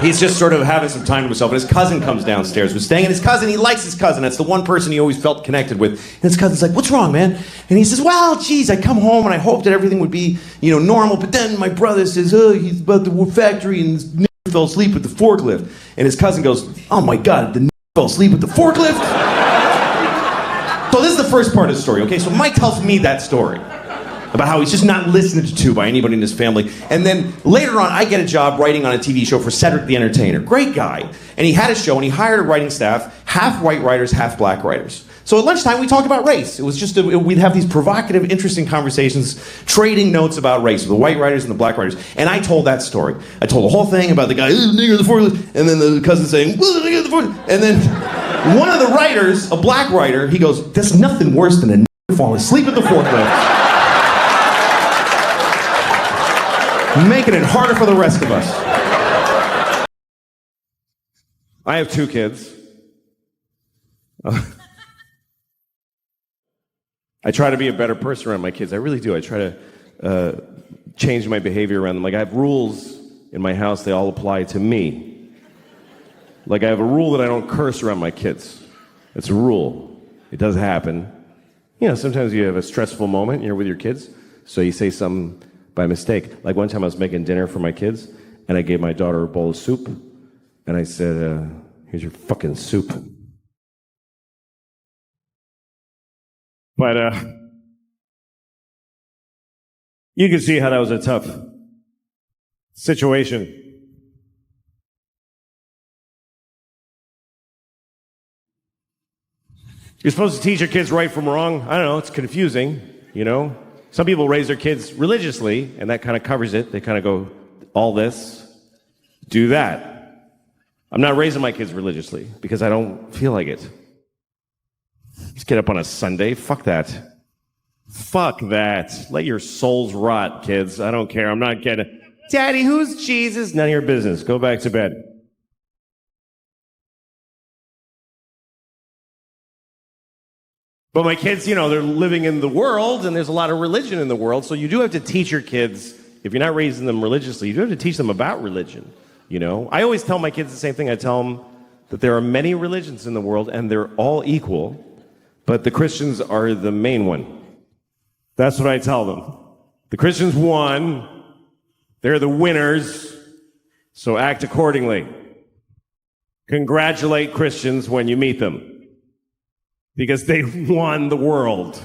He's just sort of having some time to himself, and his cousin comes downstairs. We're staying, and his cousin, he likes his cousin. That's the one person he always felt connected with. And his cousin's like, "What's wrong, man?" And he says, "Well, geez, I come home and I hoped that everything would be, normal, but then my brother says, oh, he's about the factory and his fell asleep with the forklift." And his cousin goes, "Oh my God, the fell asleep with the forklift?" So this is the first part of the story, okay? So Mike tells me that story about how he's just not listened to by anybody in his family. And then later on, I get a job writing on a TV show for Cedric the Entertainer. Great guy. And he had a show, and he hired a writing staff, half white writers, half black writers. So at lunchtime, we talked about race. It was just, we'd have these provocative, interesting conversations, trading notes about race, with the white writers and the black writers. And I told that story. I told the whole thing about the guy, nigger the forklift, and then the cousin saying, well, the nigger the forklift. And then one of the writers, a black writer, he goes, "There's nothing worse than a nigger falling asleep at the forklift." Making it harder for the rest of us. I have 2 kids. I try to be a better person around my kids. I really do. I try to change my behavior around them. Like, I have rules in my house. They all apply to me. Like, I have a rule that I don't curse around my kids. It's a rule. It does happen. Sometimes you have a stressful moment and you're with your kids, so you say something by mistake. Like one time I was making dinner for my kids, and I gave my daughter a bowl of soup, and I said, "Here's your fucking soup." But you can see how that was a tough situation. You're supposed to teach your kids right from wrong. I don't know, it's confusing, Some people raise their kids religiously, and that kind of covers it. They kind of go, all this, do that. I'm not raising my kids religiously because I don't feel like it. Just get up on a Sunday. Fuck that. Fuck that. Let your souls rot, kids. I don't care. I'm not getting, "Daddy, who's Jesus?" None of your business. Go back to bed. But my kids, they're living in the world, and there's a lot of religion in the world, so you do have to teach your kids, if you're not raising them religiously, you do have to teach them about religion, I always tell my kids the same thing. I tell them that there are many religions in the world, and they're all equal, but the Christians are the main one. That's what I tell them. The Christians won, they're the winners, so act accordingly. Congratulate Christians when you meet them, because they won the world.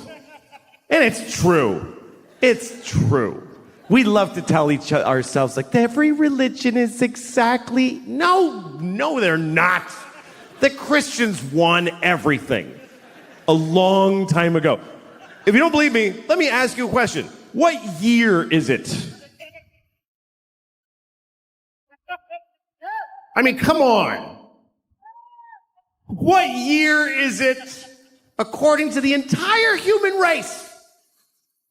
And it's true. It's true. We love to tell ourselves, like, every religion is exactly... No, they're not. The Christians won everything a long time ago. If you don't believe me, let me ask you a question. What year is it? I mean, come on. What year is it according to the entire human race?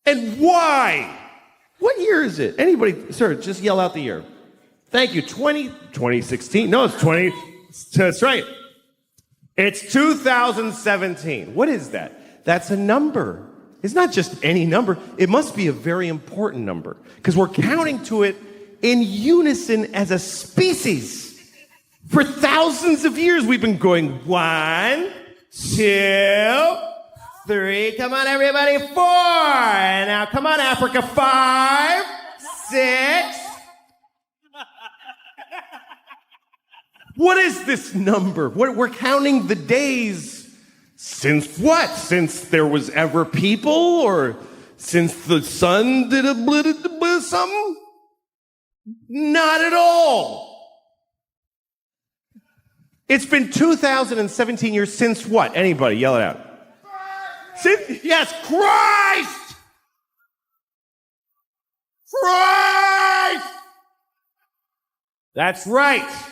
And why? What year is it? Anybody, sir, just yell out the year. Thank you. 2016. No, it's 20. That's right. It's 2017. What is that? That's a number. It's not just any number. It must be a very important number, because we're counting to it in unison as a species. For thousands of years, we've been going 1, 2, 3. Come on, everybody. 4. And now, come on, Africa. 5, 6. What is this number? We're counting the days since what? Since there was ever people, or since the sun did a something? Not at all. It's been 2017 years since what? Anybody, yell it out. Yes, Christ! Christ! That's right.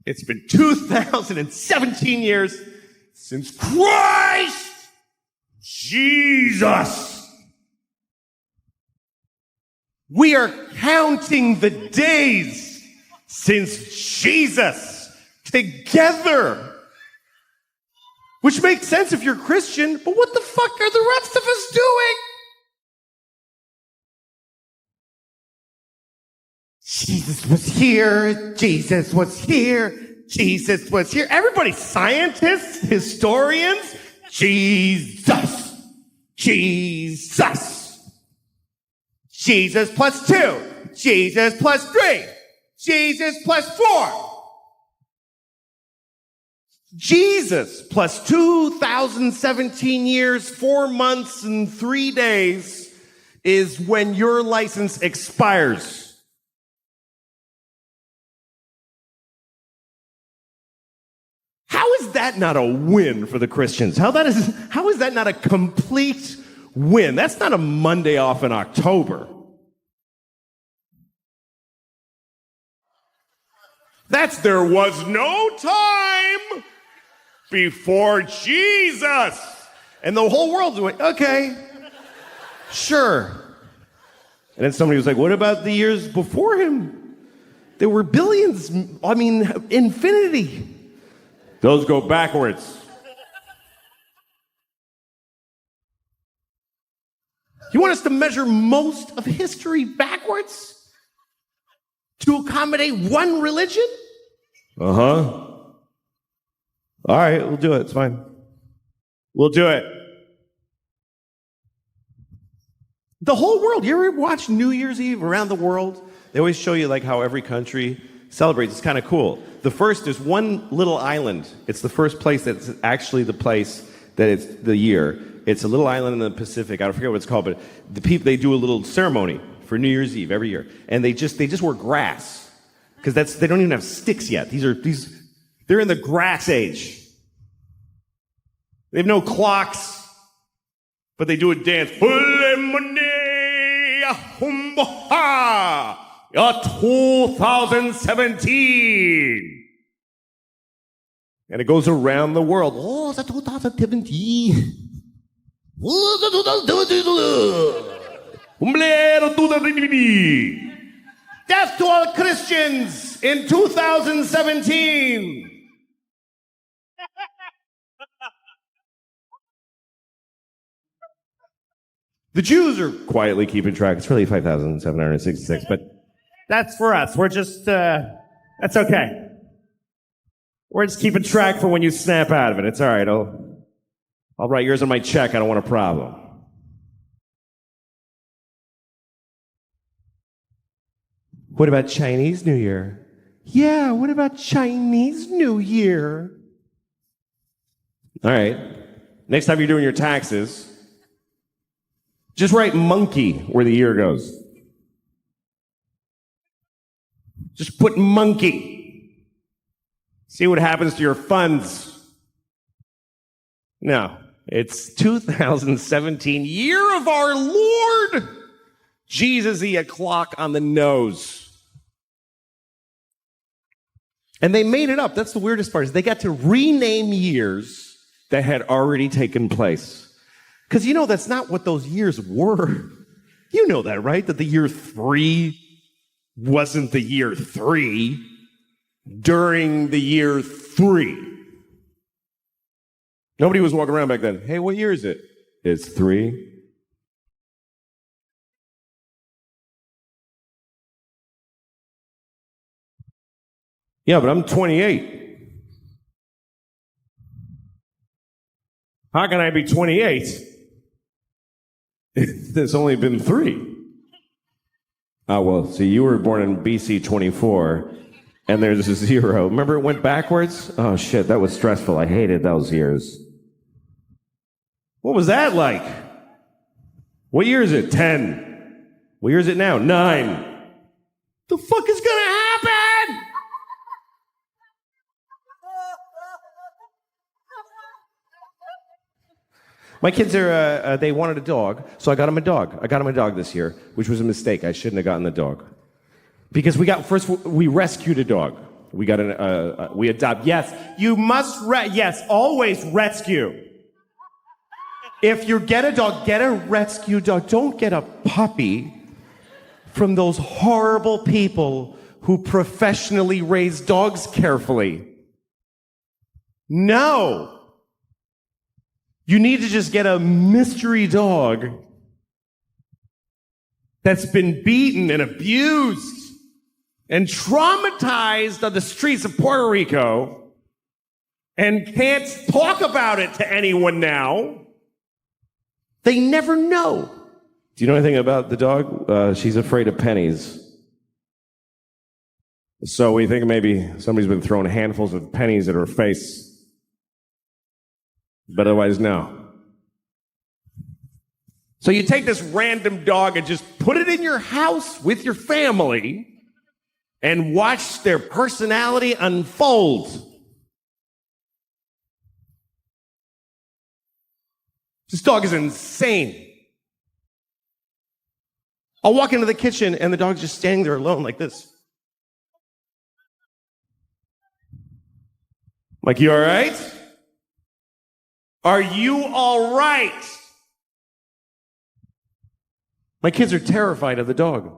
It's been 2017 years since Christ Jesus. We are counting the days since Jesus together. Which makes sense if you're Christian, but what the fuck are the rest of us doing? Jesus was here. Jesus was here. Jesus was here. Everybody, scientists, historians. Jesus. Jesus. Jesus plus 2. Jesus plus 3. Jesus plus 4. Jesus plus 2017 years, 4 months, and 3 days is when your license expires. How is that not a win for the Christians? How is that not a complete win? That's not a Monday off in October. That's there was no time before Jesus. And the whole world's went, okay, sure. And then somebody was like, what about the years before him? There were billions, infinity. Those go backwards. You want us to measure most of history backwards? To accommodate one religion? Uh-huh. All right, we'll do it. It's fine. We'll do it. The whole world. You ever watch New Year's Eve around the world? They always show you like how every country celebrates. It's kind of cool. There's one little island. It's the first place that's actually the place that it's the year. It's a little island in the Pacific. I forget what it's called, but the people, they do a little ceremony for New Year's Eve every year. And they just wear grass. Because they don't even have sticks yet. They're in the grass age. They have no clocks, but they do a dance. 2017. And it goes around the world. Oh, it's 2017. Death to all Christians in 2017. The Jews are quietly keeping track. It's really 5,766, but that's for us. We're just, that's okay. We're just keeping track for when you snap out of it. It's all right. I'll write yours on my check. I don't want a problem. What about Chinese New Year? Yeah, what about Chinese New Year? All right. Next time you're doing your taxes, just write monkey where the year goes. Just put monkey. See what happens to your funds. No, it's 2017, year of our Lord. Jesus-y a clock on the nose. And they made it up. That's the weirdest part, is they got to rename years that had already taken place. Because you know that's not what those years were. You know that, right? That the year 3 wasn't the year 3 during the year 3. Nobody was walking around back then. Hey, what year is it? It's 3. Yeah, but I'm 28. How can I be 28? There's only been 3. Oh, well, see, you were born in BC 24, and there's a 0. Remember it went backwards? Oh, shit, that was stressful. I hated those years. What was that like? What year is it? 10. What year is it now? 9. The fuck is gonna happen? My kids they wanted a dog, so I got them a dog. I got them a dog this year, which was a mistake. I shouldn't have gotten the dog. Because we rescued a dog. We got we adopt. Yes, you must, yes, always rescue. If you get a dog, get a rescue dog. Don't get a puppy from those horrible people who professionally raise dogs carefully. No. You need to just get a mystery dog that's been beaten and abused and traumatized on the streets of Puerto Rico and can't talk about it to anyone now, they never know. Do you know anything about the dog? She's afraid of pennies. So we think maybe somebody's been throwing handfuls of pennies at her face. But otherwise, no. So you take this random dog and just put it in your house with your family and watch their personality unfold. This dog is insane. I'll walk into the kitchen and the dog's just standing there alone like this. Like, you all right? Are you all right? My kids are terrified of the dog.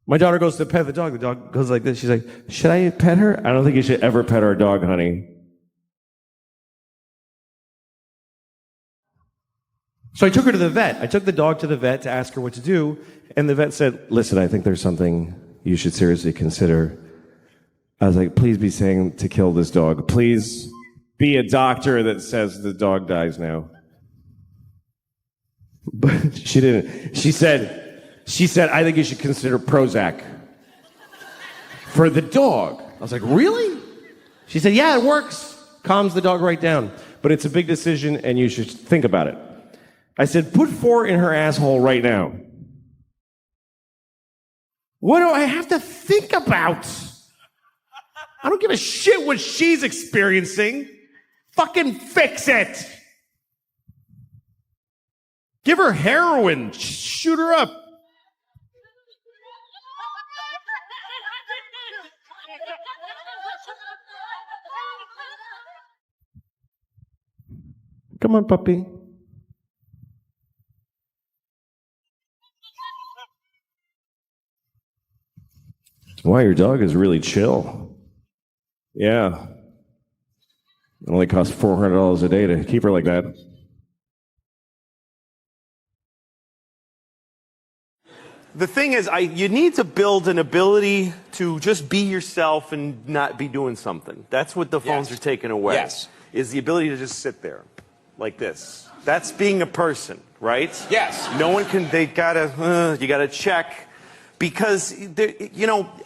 My daughter goes to pet the dog. The dog goes like this. She's like, should I pet her? I don't think you should ever pet our dog, honey. So I took her to the vet. I took the dog to the vet to ask her what to do. And the vet said, listen, I think there's something you should seriously consider. I was like, please be saying to kill this dog. Please be a doctor that says the dog dies now. But she didn't. She said, I think you should consider Prozac for the dog. I was like, really? She said, yeah, it works. Calms the dog right down. But it's a big decision and you should think about it. I said, put 4 in her asshole right now. What do I have to think about? I don't give a shit what she's experiencing. Fucking fix it. Give her heroin. Shoot her up. Come on, puppy. Wow, your dog is really chill. Yeah. It only costs $400 a day to keep her like that. The thing is, you need to build an ability to just be yourself and not be doing something. That's what the phones are taking away. Yes. Is the ability to just sit there like this. That's being a person, right? Yes. No one can, you gotta check. Because,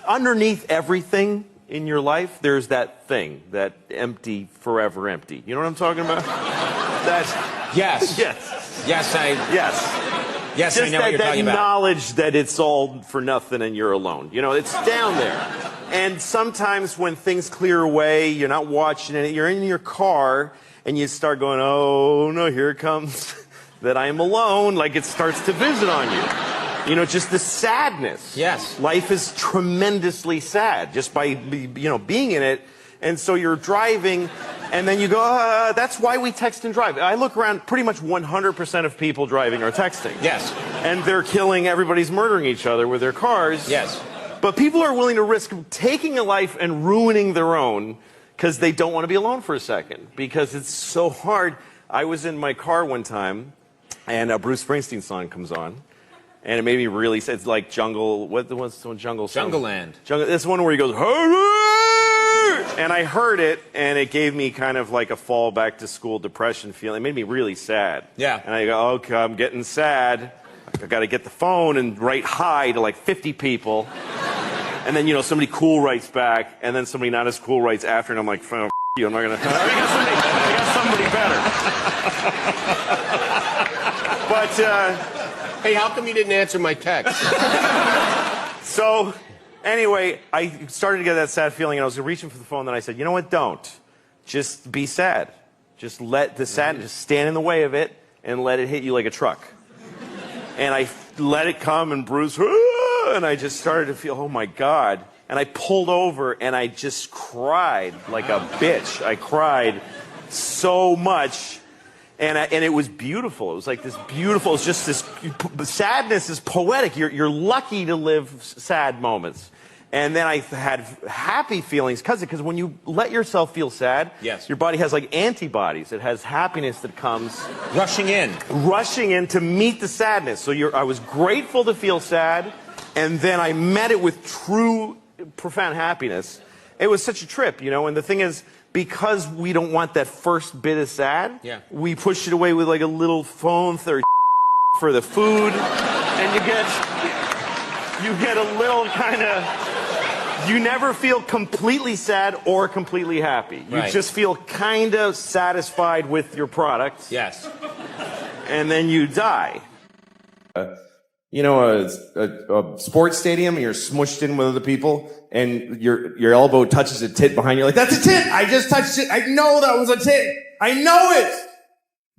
underneath everything in your life, there's that thing, that empty, forever empty. You know what I'm talking about? Yes. Yes. Yes, Just I know what you're talking about. That knowledge that it's all for nothing and you're alone. It's down there. And sometimes when things clear away, you're not watching it, you're in your car, and you start going, oh, no, here it comes, that I am alone, like it starts to visit on you. Just the sadness. Yes. Life is tremendously sad just by, being in it. And so you're driving, and then you go, that's why we text and drive. I look around, pretty much 100% of people driving are texting. Yes. And they're killing, everybody's murdering each other with their cars. Yes. But people are willing to risk taking a life and ruining their own because they don't want to be alone for a second. Because it's so hard. I was in my car one time, and a Bruce Springsteen song comes on. And it made me really sad. It's like Jungle, what's the one, Jungle song? Jungle Land. This one where he goes, and I heard it, and it gave me kind of like a fall back to school depression feeling. It made me really sad. Yeah. And I go, okay, I'm getting sad. I got to get the phone and write hi to like 50 people. And then, somebody cool writes back, and then somebody not as cool writes after, and I'm like, oh, you, I'm not going to. I got somebody better. But, hey, how come you didn't answer my text? So, anyway, I started to get that sad feeling, and I was reaching for the phone, and I said, you know what, don't. Just be sad. Just let the sadness, just stand in the way of it, and let it hit you like a truck. And I let it come, and Bruce, and I just started to feel, oh my God. And I pulled over, and I just cried like a bitch. I cried so much. And it was beautiful. It was like this beautiful, it's just this, sadness is poetic. You're lucky to live sad moments. And then I had happy feelings because when you let yourself feel sad, yes, your body has like antibodies. It has happiness that comes rushing in to meet the sadness. So I was grateful to feel sad, and then I met it with true profound happiness. It was such a trip, you know, and the thing is, because we don't want that first bit of sad, we push it away with like a little phone for the food, and you get a little kind of, you never feel completely sad or completely happy. You just feel kind of satisfied with your product. Yes. And then you die. You know, a sports stadium, and you're smushed in with other people, and your elbow touches a tit behind you. Like, that's a tit! I just touched it! I know that was a tit! I know it!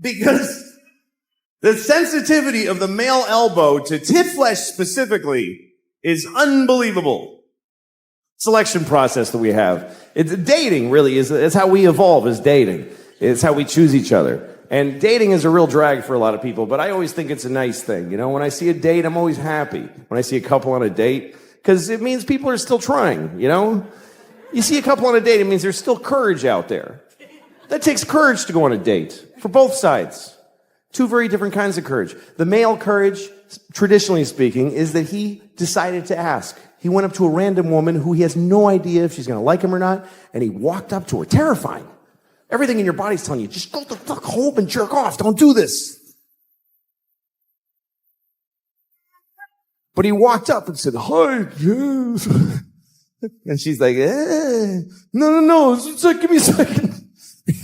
Because the sensitivity of the male elbow to tit flesh specifically is unbelievable. Selection process that we have. It's dating, really, is how we evolve, is dating. It's how we choose each other. And dating is a real drag for a lot of people, but I always think it's a nice thing. You know, when I see a date, I'm always happy. When I see a couple on a date, because it means people are still trying, you know? You see a couple on a date, it means there's still courage out there. That takes courage to go on a date, for both sides. Two very different kinds of courage. The male courage, traditionally speaking, is that he decided to ask. He went up to a random woman who he has no idea if she's going to like him or not, and he walked up to her, terrifying. Everything in your body's telling you, just go the fuck home and jerk off. Don't do this. But he walked up and said, hi, yes. And she's like, no, give me a second.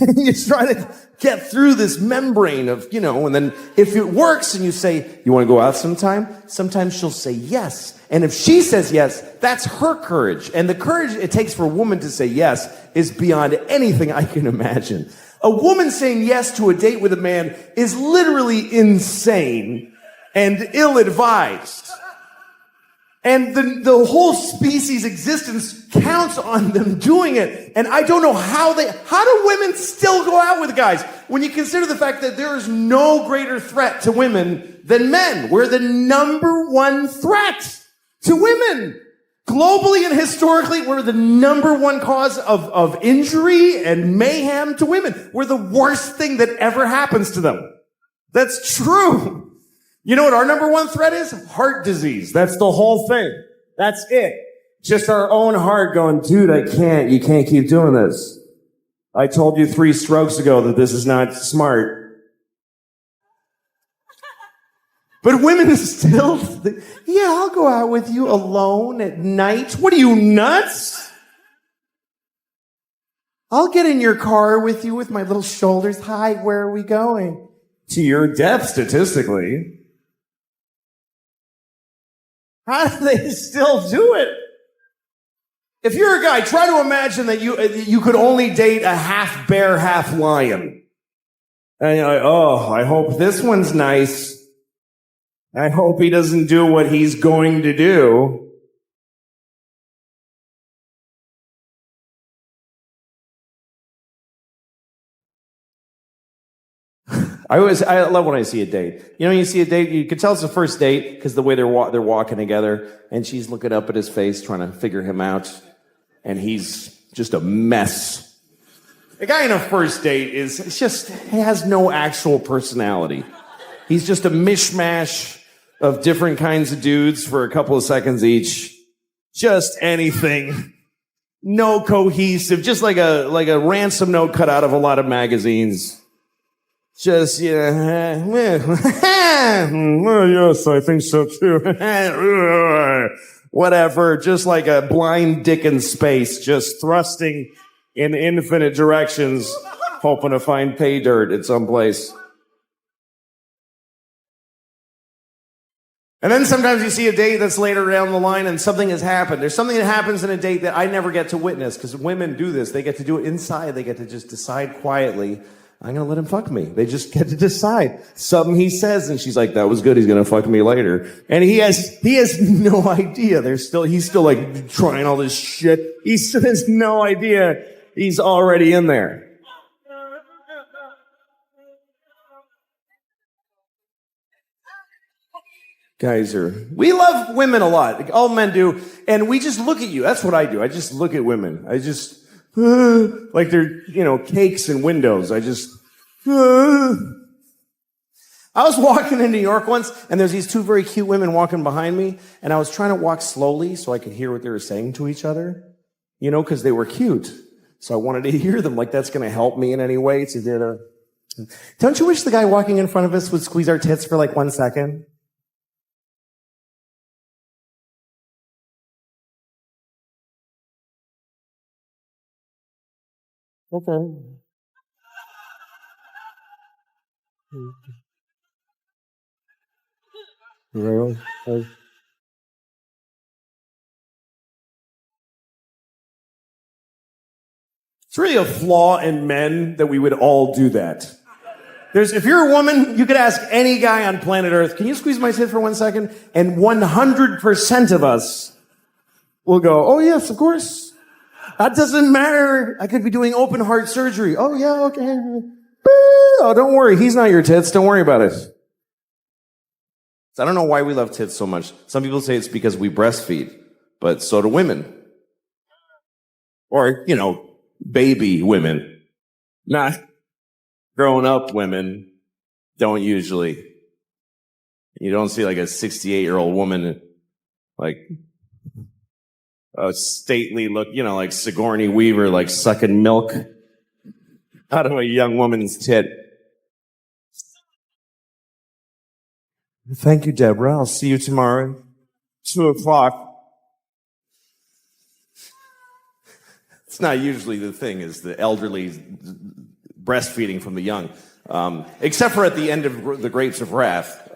And you try to get through this membrane of, you know, and then if it works and you say, you want to go out sometime? Sometimes she'll say yes. And if she says yes, that's her courage. And the courage it takes for a woman to say yes is beyond anything I can imagine. A woman saying yes to a date with a man is literally insane and ill-advised. And the whole species' existence counts on them doing it. And I don't know how do women still go out with guys when you consider the fact that there is no greater threat to women than men. We're the number one threat to women. Globally and historically, we're the number one cause of injury and mayhem to women. We're the worst thing that ever happens to them. That's true. You know what our number one threat is? Heart disease. That's the whole thing. That's it. Just our own heart going, dude, you can't keep doing this. I told you 3 strokes ago that this is not smart. But women still, yeah, I'll go out with you alone at night. What are you, nuts? I'll get in your car with you with my little shoulders. Hi, where are we going? To your death, statistically. How do they still do it? If you're a guy, try to imagine that you could only date a half bear, half lion. And you're like, oh, I hope this one's nice. I hope he doesn't do what he's going to do. I love when I see a date. You know, you see a date, you can tell it's a first date because the way they're walking together, and she's looking up at his face, trying to figure him out, and he's just a mess. A guy in a first date he has no actual personality. He's just a mishmash of different kinds of dudes for a couple of seconds each. Just anything. No cohesive, just like a ransom note cut out of a lot of magazines. Just, yeah, well, yes, I think so too. Whatever, just like a blind dick in space, just thrusting in infinite directions, hoping to find pay dirt at some place. And then sometimes you see a date that's later down the line and something has happened. There's something that happens in a date that I never get to witness, because women do this. They get to do it inside. They get to just decide quietly, I'm going to let him fuck me. They just get to decide. Something he says, and she's like, that was good. He's going to fuck me later. And he has no idea. He's still like trying all this shit. He still has no idea he's already in there. We love women a lot. All men do. And we just look at you. That's what I do. I just look at women. I just, like they're, cakes and windows. I just, I was walking in New York once, and there's these two very cute women walking behind me, and I was trying to walk slowly so I could hear what they were saying to each other, because they were cute. So I wanted to hear them, like that's going to help me in any way. Don't you wish the guy walking in front of us would squeeze our tits for like 1 second? Okay. Really? It's really a flaw in men that we would all do that. If you're a woman, you could ask any guy on planet Earth, can you squeeze my tit for 1 second? And 100% of us will go, oh yes, of course. That doesn't matter. I could be doing open heart surgery. Oh yeah, okay. Oh, don't worry. He's not your tits. Don't worry about it. So I don't know why we love tits so much. Some people say it's because we breastfeed, but so do women. Or, baby women. Not grown up women don't usually. You don't see like a 68-year-old woman, like a stately look, like Sigourney Weaver, like sucking milk out of a young woman's tit. Thank you, Deborah. I'll see you tomorrow, 2:00. It's not usually the thing, is the elderly breastfeeding from the young. Except for at the end of The Grapes of Wrath,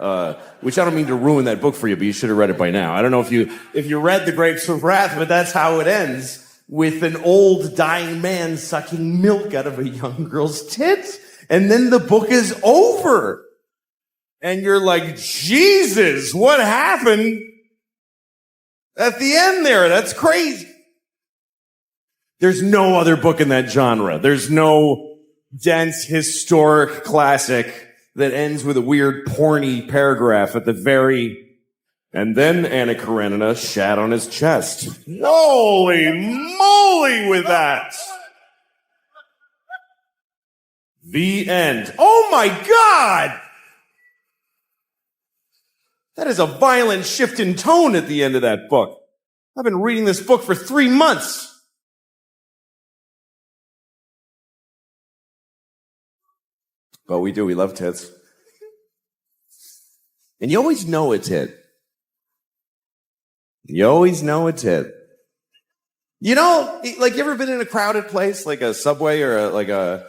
which I don't mean to ruin that book for you, but you should have read it by now. I don't know if you read The Grapes of Wrath, but that's how it ends, with an old dying man sucking milk out of a young girl's tits. And then the book is over. And you're like, Jesus, what happened at the end there? That's crazy. There's no other book in that genre. There's no dense historic classic that ends with a weird porny paragraph at the very, and then Anna Karenina shat on his chest. Holy moly with that. The end. Oh my God! That is a violent shift in tone at the end of that book. I've been reading this book for 3 months. But we do. We love tits. And you always know a tit. You always know a tit. You ever been in a crowded place, like a subway or a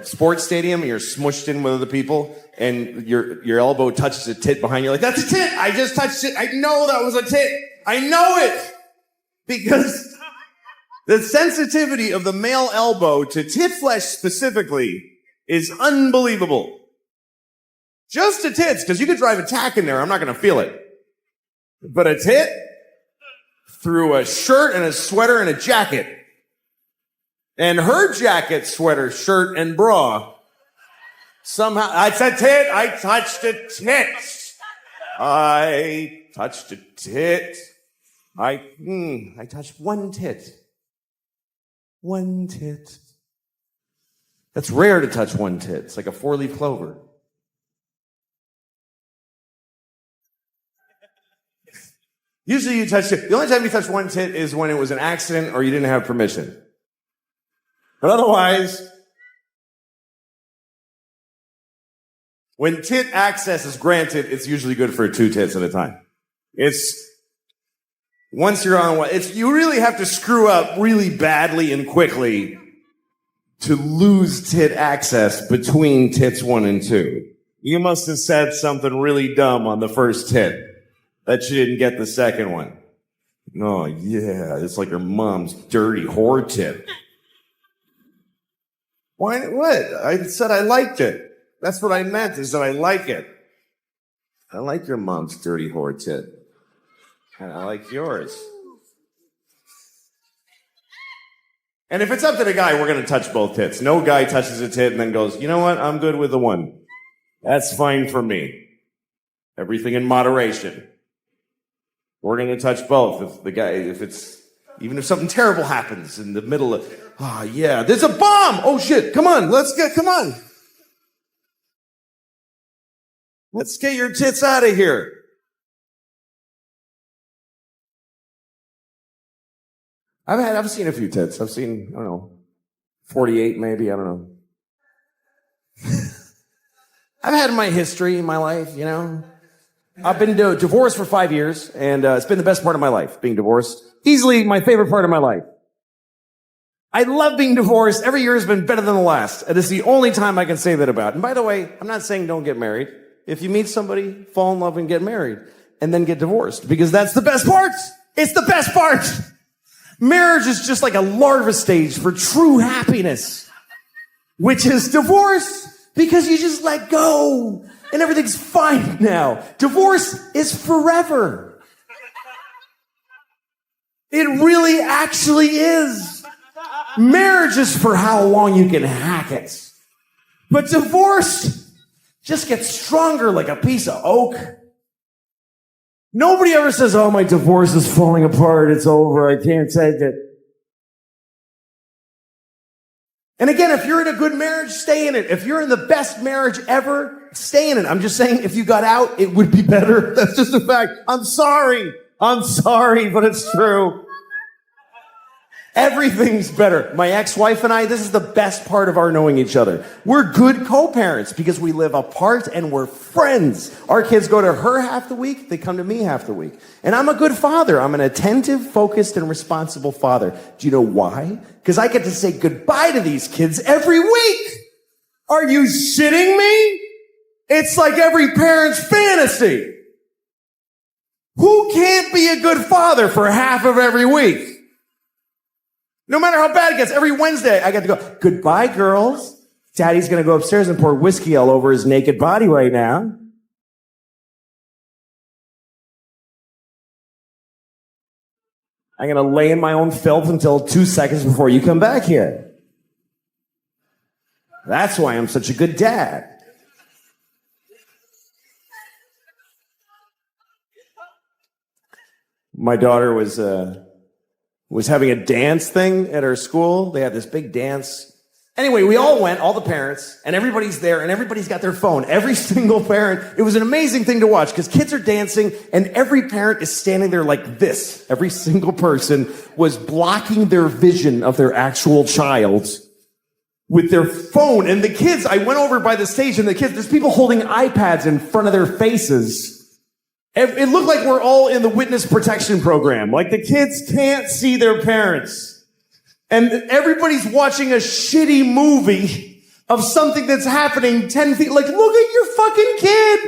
sports stadium, and you're smushed in with other people, and your elbow touches a tit behind you, like, that's a tit! I just touched it! I know that was a tit! I know it! Because the sensitivity of the male elbow to tit flesh specifically is unbelievable. Just to tits, because you could drive a tack in there, I'm not going to feel it. But a tit, through a shirt and a sweater and a jacket, and her jacket, sweater, shirt, and bra, somehow, it's a tit, I touched a tit. I touched a tit. I touched one tit. One tit. That's rare to touch one tit. It's like a 4-leaf clover. Usually you touch it. The only time you touch one tit is when it was an accident or you didn't have permission. But otherwise, when tit access is granted, it's usually good for 2 tits at a time. Once you're on one, you really have to screw up really badly and quickly to lose tit access between tits 1 and 2. You must have said something really dumb on the first tit that you didn't get the second one. Oh, yeah, it's like your mom's dirty whore tit. Why? What? I said I liked it. That's what I meant, is that I like it. I like your mom's dirty whore tit. And I like yours. And if it's up to the guy, we're going to touch both tits. No guy touches a tit and then goes, you know what? I'm good with the one. That's fine for me. Everything in moderation. We're going to touch both. Even if something terrible happens in the middle of, yeah, there's a bomb! Oh shit, come on. Let's get your tits out of here. I've seen a few tits. I've seen, I don't know, 48 maybe, I don't know. I've had my history in my life, you know. I've been divorced for 5 years, and it's been the best part of my life, being divorced. Easily my favorite part of my life. I love being divorced. Every year has been better than the last. And it's the only time I can say that about. And by the way, I'm not saying don't get married. If you meet somebody, fall in love and get married, and then get divorced, because that's the best part. It's the best part. Marriage is just like a larva stage for true happiness, which is divorce, because you just let go and everything's fine now. Divorce is forever. It really actually is. Marriage is for how long you can hack it. But divorce just gets stronger like a piece of oak. Nobody ever says, oh, my divorce is falling apart. It's over. I can't take it. And again, if you're in a good marriage, stay in it. If you're in the best marriage ever, stay in it. I'm just saying, if you got out, it would be better. That's just a fact. I'm sorry, but it's true. Everything's better. My ex-wife and I, this is the best part of our knowing each other. We're good co-parents because we live apart and we're friends. Our kids go to her half the week, they come to me half the week. And I'm a good father. I'm an attentive, focused, and responsible father. Do you know why? Because I get to say goodbye to these kids every week. Are you shitting me? It's like every parent's fantasy. Who can't be a good father for half of every week? No matter how bad it gets, every Wednesday I get to go, goodbye, girls. Daddy's going to go upstairs and pour whiskey all over his naked body right now. I'm going to lay in my own filth until 2 seconds before you come back here. That's why I'm such a good dad. My daughter was having a dance thing at her school. They had this big dance. Anyway, we all went, all the parents, and everybody's there, and everybody's got their phone. Every single parent. It was an amazing thing to watch, because kids are dancing, and every parent is standing there like this. Every single person was blocking their vision of their actual child with their phone. And the kids, I went over by the stage, and the kids, there's people holding iPads in front of their faces. It looked like we're all in the witness protection program. Like the kids can't see their parents. And everybody's watching a shitty movie of something that's happening 10 feet. Like, look at your fucking kid.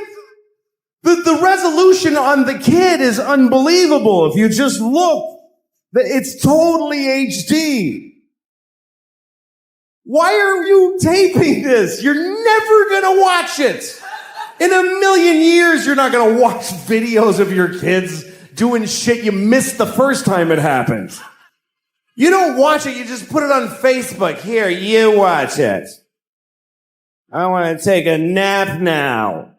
The resolution on the kid is unbelievable. If you just look, it's totally HD. Why are you taping this? You're never gonna watch it. In a million years, you're not going to watch videos of your kids doing shit you missed the first time it happened. You don't watch it, you just put it on Facebook. Here, you watch it. I want to take a nap now.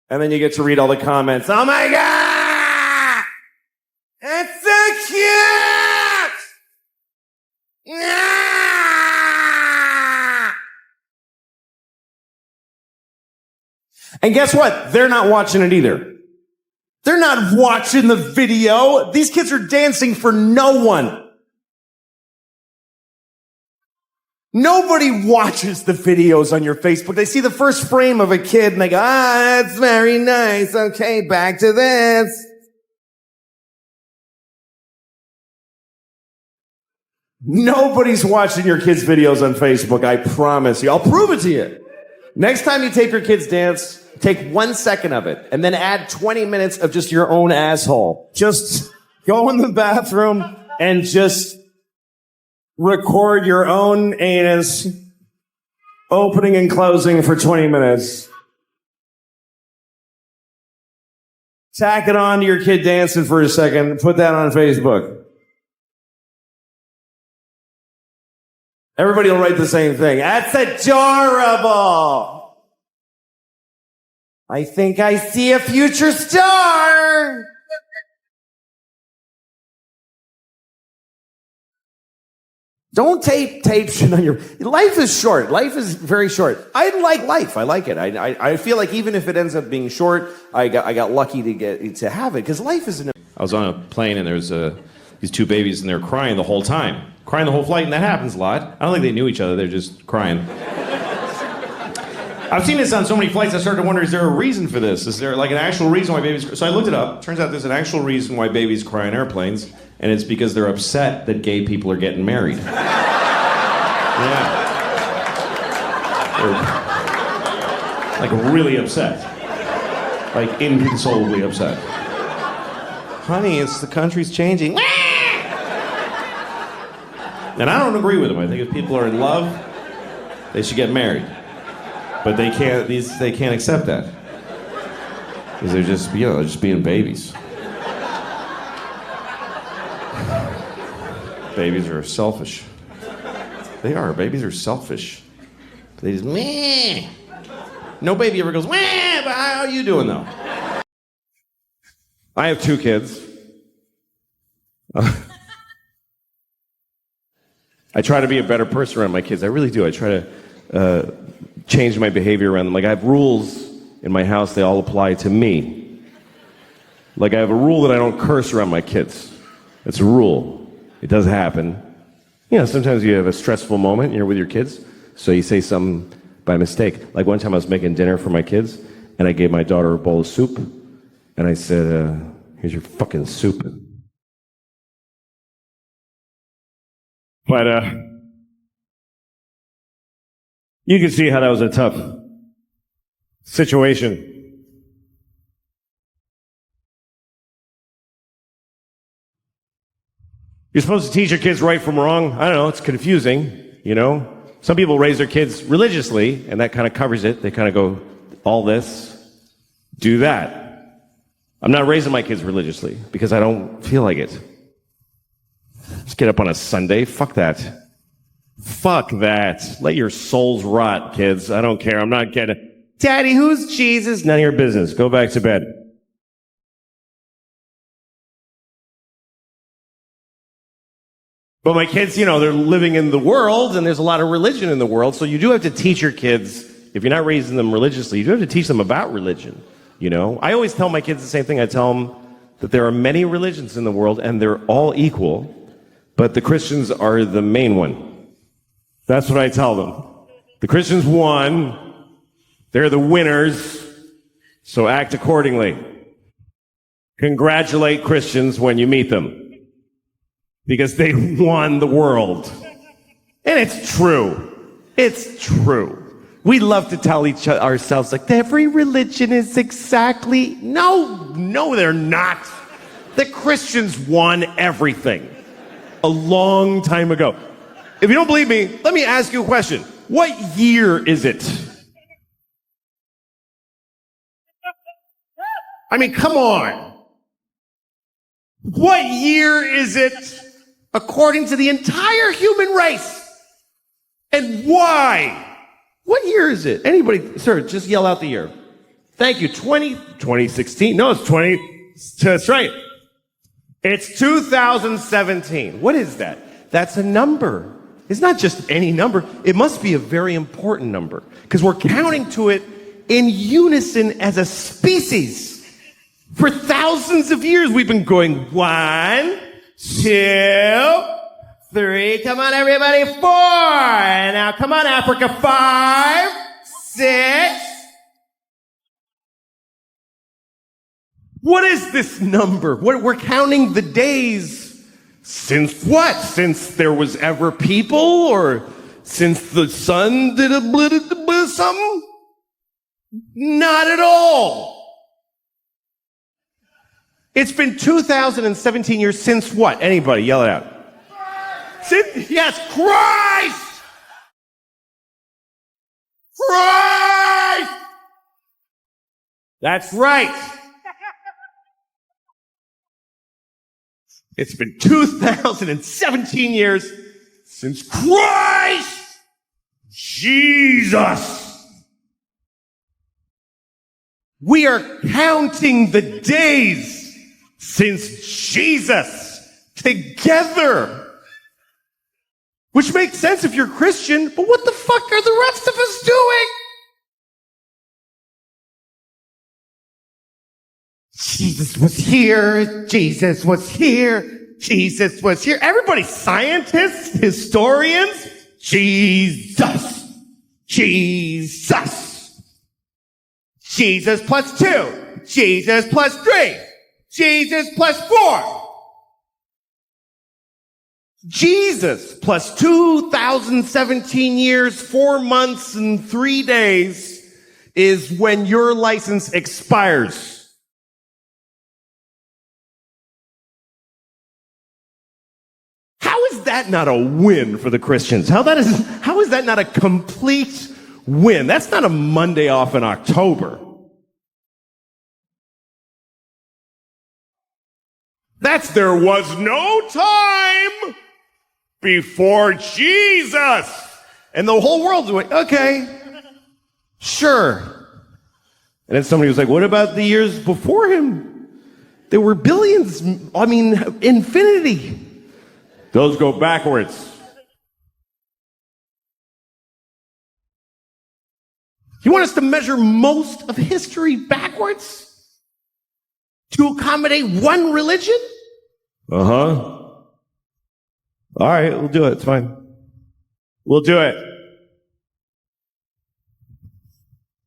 And then you get to read all the comments. Oh my God! It's so cute! Yeah! And guess what? They're not watching it either. They're not watching the video. These kids are dancing for no one. Nobody watches the videos on your Facebook. They see the first frame of a kid and they go, that's very nice. Okay, back to this. Nobody's watching your kids' videos on Facebook, I promise you. I'll prove it to you. Next time you tape your kids dance, take 1 second of it and then add 20 minutes of just your own asshole. Just go in the bathroom and just record your own anus opening and closing for 20 minutes. Tack it on to your kid dancing for a second. Put that on Facebook. Everybody will write the same thing. That's adorable. I think I see a future star. Don't tape shit on your... Life is short. Life is very short. I like life. I like it. I feel like even if it ends up being short, I got lucky to have it, because life is... I was on a plane and there's these two babies and they're crying the whole time. Crying the whole flight, and that happens a lot. I don't think they knew each other, they're just crying. I've seen this on so many flights, I started to wonder, is there a reason for this? Is there like an actual reason why babies... So I looked it up. Turns out there's an actual reason why babies cry on airplanes, and it's because they're upset that gay people are getting married. Yeah. They're, like, really upset. Like, inconsolably upset. Honey, it's the country's changing. And I don't agree with them. I think if people are in love, they should get married. But they can't accept that. Because they're just, they're just being babies. Babies are selfish. They are. Babies are selfish. They just, meh. No baby ever goes, meh, but how are you doing, though? I have 2 kids. I try to be a better person around my kids. I really do. I try to change my behavior around them. Like, I have rules in my house. They all apply to me. Like, I have a rule that I don't curse around my kids. It's a rule. It does happen. Sometimes you have a stressful moment, you're with your kids, so you say something by mistake. Like, one time I was making dinner for my kids, and I gave my daughter a bowl of soup, and I said, here's your fucking soup. But, you can see how that was a tough situation. You're supposed to teach your kids right from wrong. I don't know, it's confusing, Some people raise their kids religiously, and that kind of covers it. They kind of go, all this, do that. I'm not raising my kids religiously, because I don't feel like it. Just get up on a Sunday, fuck that. Fuck that. Let your souls rot, kids. I don't care. I'm not getting... Daddy, who's Jesus? None of your business. Go back to bed. But my kids, they're living in the world, and there's a lot of religion in the world, so you do have to teach your kids, if you're not raising them religiously, you do have to teach them about religion, I always tell my kids the same thing. I tell them that there are many religions in the world, and they're all equal, but the Christians are the main one. That's what I tell them. The Christians won. They're the winners. So act accordingly. Congratulate Christians when you meet them. Because they won the world. And it's true. It's true. We love to tell ourselves, like, every religion is exactly... No, they're not. The Christians won everything. A long time ago. If you don't believe me, let me ask you a question. What year is it? I mean, come on. What year is it according to the entire human race? And why? What year is it? Anybody, sir, just yell out the year. Thank you. 2016. No, it's 20. That's right. It's 2017. What is that? That's a number. It's not just any number. It must be a very important number, because we're counting to it in unison as a species. For thousands of years, we've been going 1, 2, 3. Come on, everybody. 4. And now, come on, Africa. 5, 6. What is this number? We're counting the days. Since what? Since there was ever people? Or since the sun did a something? Not at all. It's been 2017 years since what? Anybody, yell it out. Yes, Christ! Christ! That's right. It's been 2017 years since Christ Jesus. We are counting the days since Jesus together. Which makes sense if you're Christian, but what the fuck are the rest of us doing? Jesus was here, Jesus was here, Jesus was here. Everybody, scientists, historians, Jesus, Jesus. Jesus plus 2, Jesus plus 3, Jesus plus 4. Jesus plus 2017 years, 4 months, and 3 days is when your license expires. How is that not a win for the Christians? How is that not a complete win? That's not a Monday off in October. That's there was no time before Jesus. And the whole world's like, okay, sure. And then somebody was like, what about the years before him? There were billions, infinity. Those go backwards. You want us to measure most of history backwards? To accommodate one religion? Uh-huh. All right, we'll do it. It's fine. We'll do it.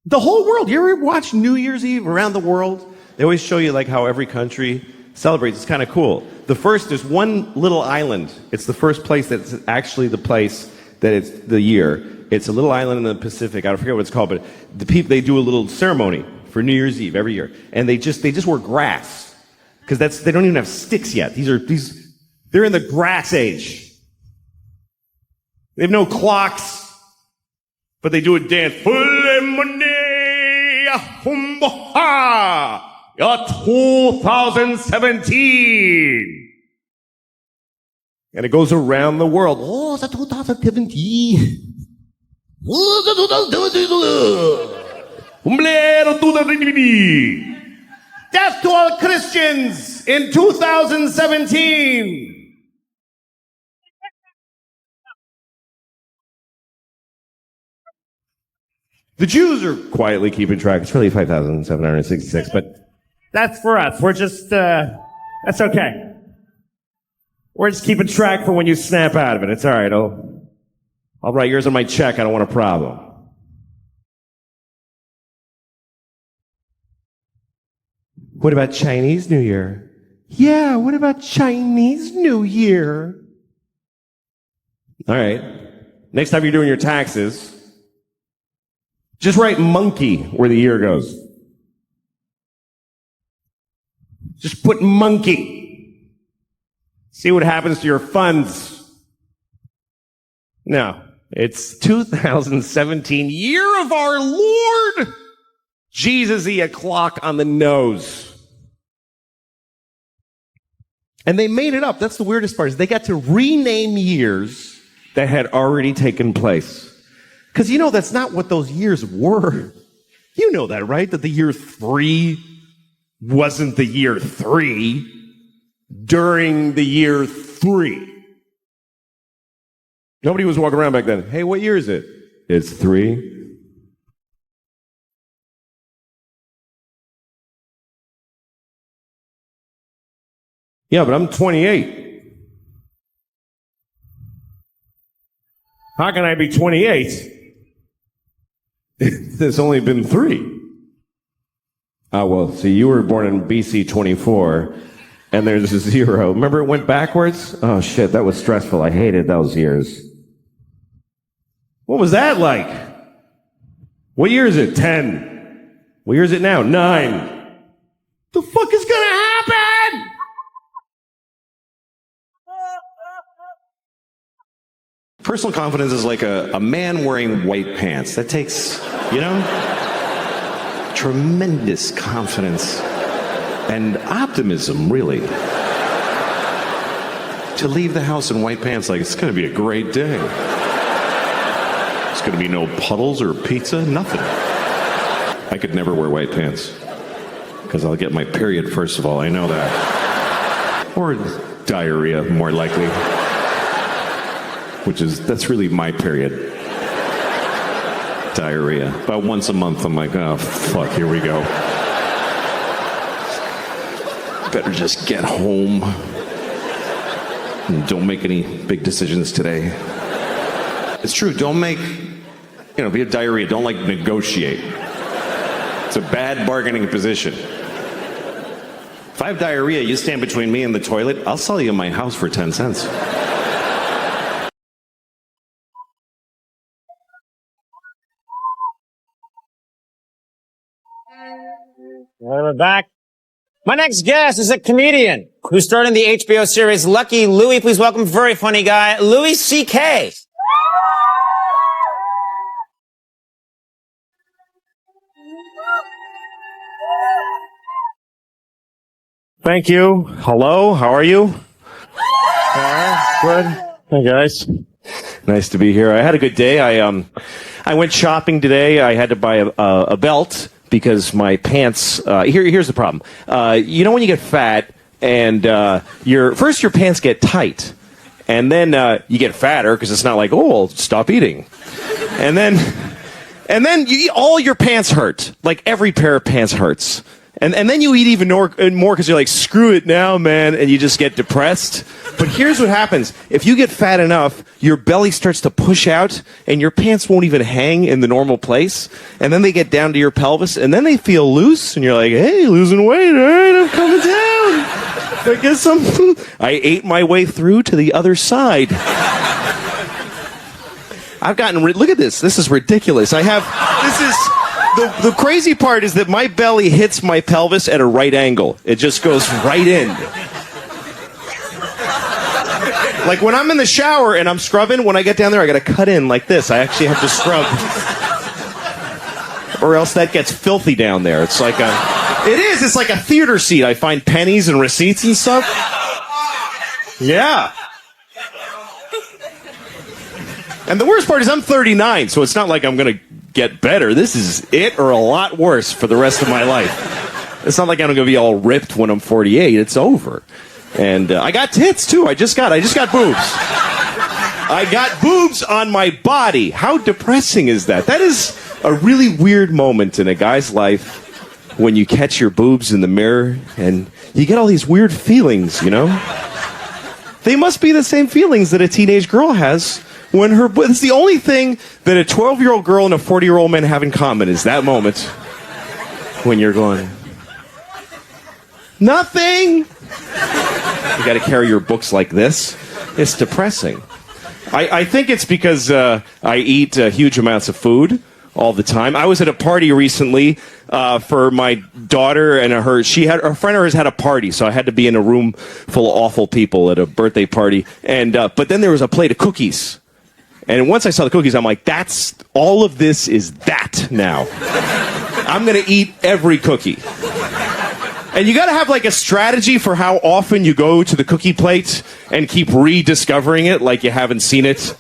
The whole world. You ever watch New Year's Eve around the world? They always show you like how every country celebrates. It's kind of cool. The first, there's one little island. It's the first place that's actually the place that it's the year. It's a little island in the Pacific. I forget what it's called, but the people, they do a little ceremony for New Year's Eve every year. And they just wear grass. Because they don't even have sticks yet. They're in the grass age. They have no clocks, but they do a dance. 2017. And it goes around the world. Oh, it's 2017. Death to all Christians in 2017. The Jews are quietly keeping track. It's really 5,766, but that's for us. We're just, that's okay. We're just keeping track for when you snap out of it. It's all right. I'll write yours on my check. I don't want a problem. What about Chinese New Year? Yeah, what about Chinese New Year? All right. Next time you're doing your taxes, just write monkey where the year goes. Just put monkey. See what happens to your funds. No, it's 2017, year of our Lord. Jesus-y a clock on the nose. And they made it up. That's the weirdest part, is they got to rename years that had already taken place. Because that's not what those years were. You know that, right? That the year 3 wasn't the year 3 during the year 3. Nobody was walking around back then. Hey, what year is it? It's 3. Yeah, but I'm 28. How can I be 28? There's only been 3. Well, see, you were born in BC 24, and there's a 0. Remember it went backwards? Oh, shit, that was stressful. I hated those years. What was that like? What year is it? 10. What year is it now? 9. The fuck is gonna happen? Personal confidence is like a man wearing white pants. That takes, tremendous confidence and optimism, really. To leave the house in white pants, like, it's going to be a great day. It's going to be no puddles or pizza, nothing. I could never wear white pants because I'll get my period, first of all. I know that. Or diarrhea, more likely. That's really my period. Diarrhea. About once a month, I'm like, oh, fuck, here we go. Better just get home. And don't make any big decisions today. It's true, don't make, if you have diarrhea, don't negotiate. It's a bad bargaining position. If I have diarrhea, you stand between me and the toilet, I'll sell you my house for 10 cents. We're back. My next guest is a comedian who's starring in the HBO series Lucky Louie. Please welcome very funny guy, Louis C.K. Thank you. Hello, how are you? Good. Hey, guys. Nice to be here. I had a good day. I went shopping today. I had to buy a belt because my pants. Here's the problem. When you get fat and your pants get tight, and then you get fatter because it's not like, oh, well, stop eating, and then all your pants hurt. Like every pair of pants hurts. And then you eat even more because you're like, screw it now, man, and you just get depressed. But here's what happens. If you get fat enough, your belly starts to push out, and your pants won't even hang in the normal place. And then they get down to your pelvis, and then they feel loose, and you're like, hey, losing weight, all right, I'm coming down. I guess I ate my way through to the other side. I've gotten look at this. This is ridiculous. The crazy part is that my belly hits my pelvis at a right angle. It just goes right in. Like when I'm in the shower and I'm scrubbing, when I get down there, I gotta cut in like this. I actually have to scrub. Or else that gets filthy down there. It's like it's like a theater seat. I find pennies and receipts and stuff. Yeah. And the worst part is I'm 39, so it's not like I'm gonna get better. This is it or a lot worse for the rest of my life. It's not like I'm going to be all ripped when I'm 48. It's over. And I got tits, too. I just got boobs. I got boobs on my body. How depressing is that? That is a really weird moment in a guy's life when you catch your boobs in the mirror and you get all these weird feelings, They must be the same feelings that a teenage girl has when it's the only thing that a 12-year-old girl and a 40-year-old man have in common is that moment when you're going, nothing. You got to carry your books like this. It's depressing. I think it's because I eat huge amounts of food all the time. I was at a party recently for my daughter and a friend of hers had a party, so I had to be in a room full of awful people at a birthday party. And but then there was a plate of cookies. And once I saw the cookies, I'm like, all of this is that now. I'm going to eat every cookie. And you got to have like a strategy for how often you go to the cookie plate and keep rediscovering it like you haven't seen it.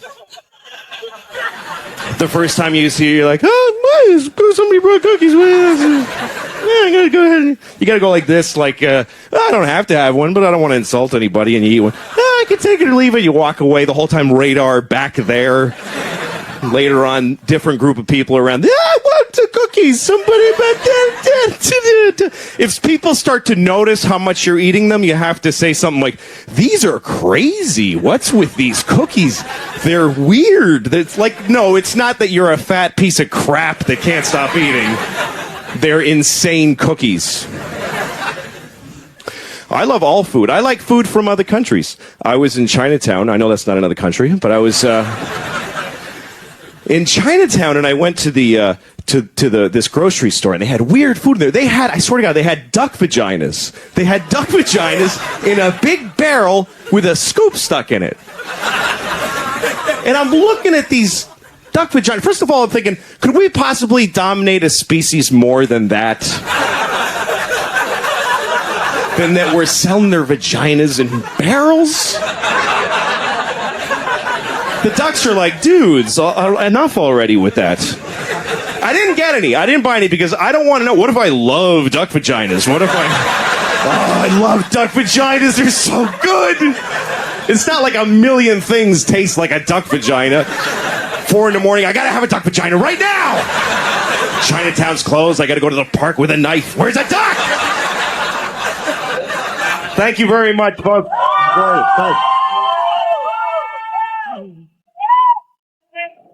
The first time you see it, you're like, oh, somebody brought cookies. Yeah, I got to go ahead. You got to go like this, like, I don't have to have one, but I don't want to insult anybody, and you eat one. I can take it or leave it. You walk away the whole time, radar back there. Later on, different group of people around. I want the cookies. Somebody back there. If people start to notice how much you're eating them, you have to say something like, these are crazy. What's with these cookies? They're weird. It's like, no, it's not that you're a fat piece of crap that can't stop eating. They're insane cookies. I love all food. I like food from other countries. I was in Chinatown. I know that's not another country, but I was in Chinatown, and I went to this grocery store, and they had weird food in there. I swear to God, they had duck vaginas. They had duck vaginas in a big barrel with a scoop stuck in it. And I'm looking at these duck vaginas. First of all, I'm thinking, could we possibly dominate a species more than that? Than that we're selling their vaginas in barrels? The ducks are like, dudes, enough already with that. I didn't get any. I didn't buy any because I don't want to know. What if I love duck vaginas? What if I love duck vaginas. They're so good. It's not like a million things taste like a duck vagina. 4 in the morning, I gotta have a duck vagina right now. Chinatown's closed, I gotta go to the park with a knife. Where's a duck? Thank you very much, folks.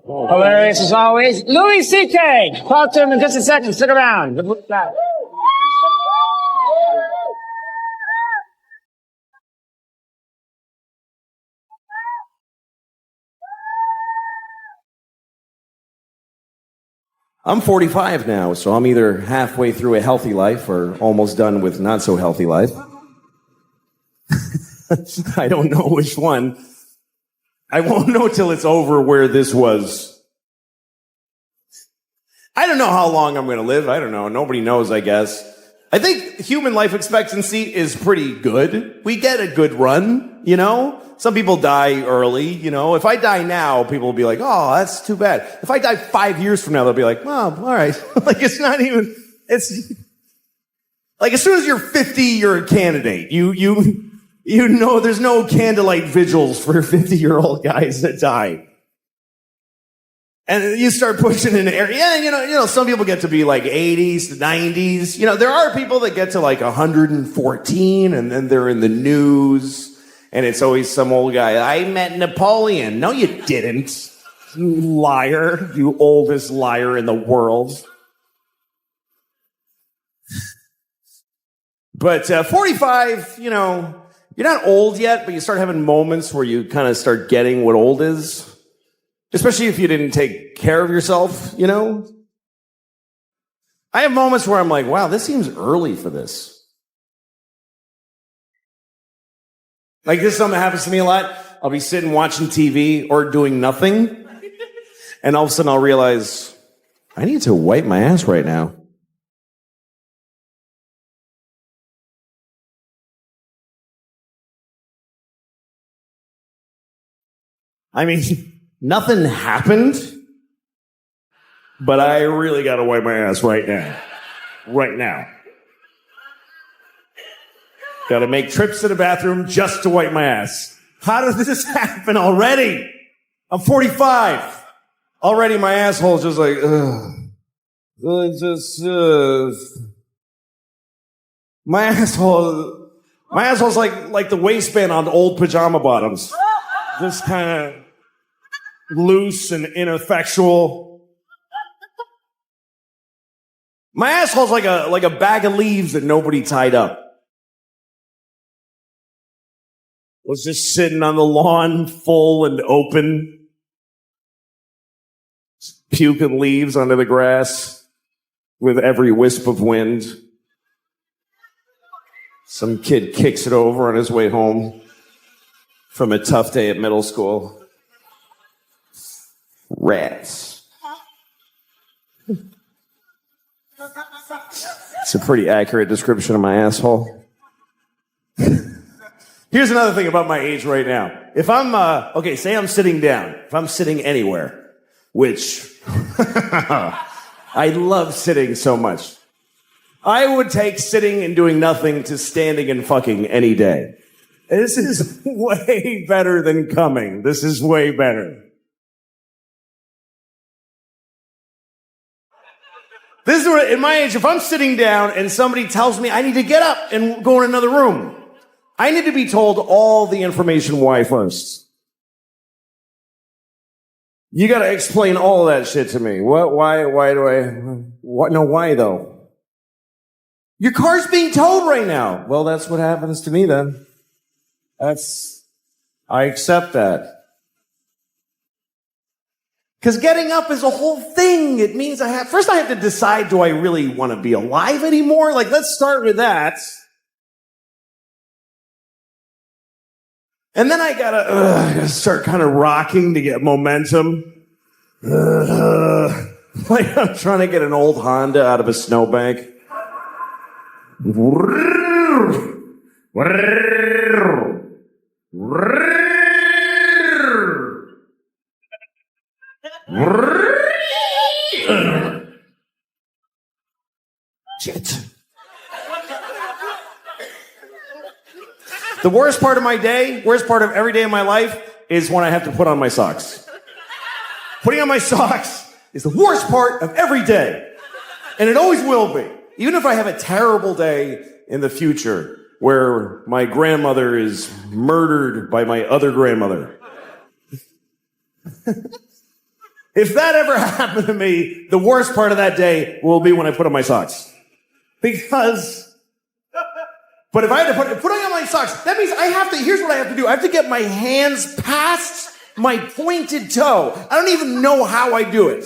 Hilarious as always. Louis C.K. Talk to him in just a second. Stick around. Good luck. I'm 45 now, so I'm either halfway through a healthy life or almost done with not so healthy life. I don't know which one. I won't know till it's over where this was. I don't know how long I'm going to live. I don't know. Nobody knows, I guess. I think human life expectancy is pretty good. We get a good run, you know? Some people die early, you know? If I die now, people will be like, oh, that's too bad. If I die 5 years from now, they'll be like, well, all right. Like, it's not even, it's, like, as soon as you're 50, you're a candidate. You know there's no candlelight vigils for 50-year-old guys that die. And you start pushing in the area. Yeah, you know, some people get to be like 80s, 90s. You know, there are people that get to like 114 and then they're in the news. And it's always some old guy. I met Napoleon. No, you didn't. You liar. You oldest liar in the world. But 45, you know, you're not old yet, but you start having moments where you kind of start getting what old is. Especially if you didn't take care of yourself, you know? I have moments where I'm like, wow, this seems early for this. Like, this is something that happens to me a lot. I'll be sitting watching TV or doing nothing. And all of a sudden I'll realize, I need to wipe my ass right now. I mean, nothing happened, but I really gotta wipe my ass right now. Right now. Gotta make trips to the bathroom just to wipe my ass. How does this happen already? I'm 45. Already my asshole's just like, ugh. My asshole's like the waistband on old pajama bottoms. Just kind of loose and ineffectual. My asshole's like a bag of leaves that nobody tied up. Was just sitting on the lawn, full and open, puking leaves onto the grass with every wisp of wind. Some kid kicks it over on his way home from a tough day at middle school. Rats. It's a pretty accurate description of my asshole. Here's another thing about my age right now. If I'm, say I'm sitting down. If I'm sitting anywhere, which I love sitting so much. I would take sitting and doing nothing to standing and fucking any day. This is way better than coming. This is way better. This is what, in my age, if I'm sitting down and somebody tells me I need to get up and go in another room, I need to be told all the information why first. You gotta explain all of that shit to me. What, why do I, what, no, why though? Your car's being towed right now. Well, that's what happens to me then. I accept that. Because getting up is a whole thing. It means first I have to decide, do I really want to be alive anymore? Like, let's start with that. And then I gotta start kind of rocking to get momentum. Like I'm trying to get an old Honda out of a snowbank. Shit. The worst part of my day, worst part of every day of my life, is when I have to put on my socks. Putting on my socks is the worst part of every day. And it always will be. Even if I have a terrible day in the future where my grandmother is murdered by my other grandmother. If that ever happened to me, the worst part of that day will be when I put on my socks. But if I had to putting on my socks, that means here's what I have to do. I have to get my hands past my pointed toe. I don't even know how I do it.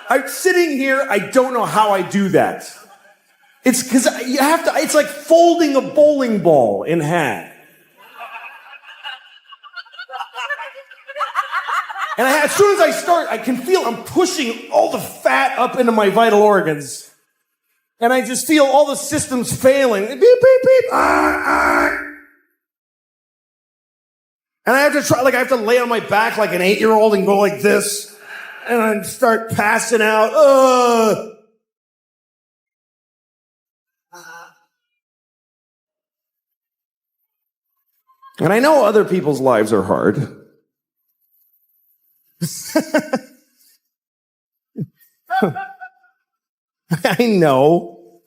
I'm sitting here, I don't know how I do that. It's because it's like folding a bowling ball in half. And as soon as I start, I can feel I'm pushing all the fat up into my vital organs. And I just feel all the systems failing. Beep, beep, beep. And I have to I have to lay on my back like an 8-year-old and go like this. And I start passing out. And I know other people's lives are hard. I know.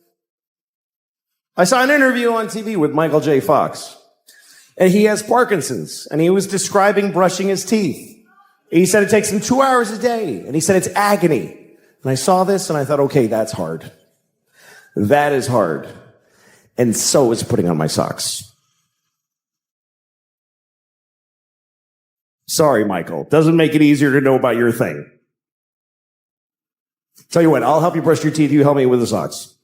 I saw an interview on TV with Michael J. Fox. And he has Parkinson's. And he was describing brushing his teeth. He said it takes him 2 hours a day. And he said it's agony. And I saw this and I thought, okay, that's hard. That is hard. And so is putting on my socks. Sorry, Michael. Doesn't make it easier to know about your thing. Tell you what, I'll help you brush your teeth. You help me with the socks.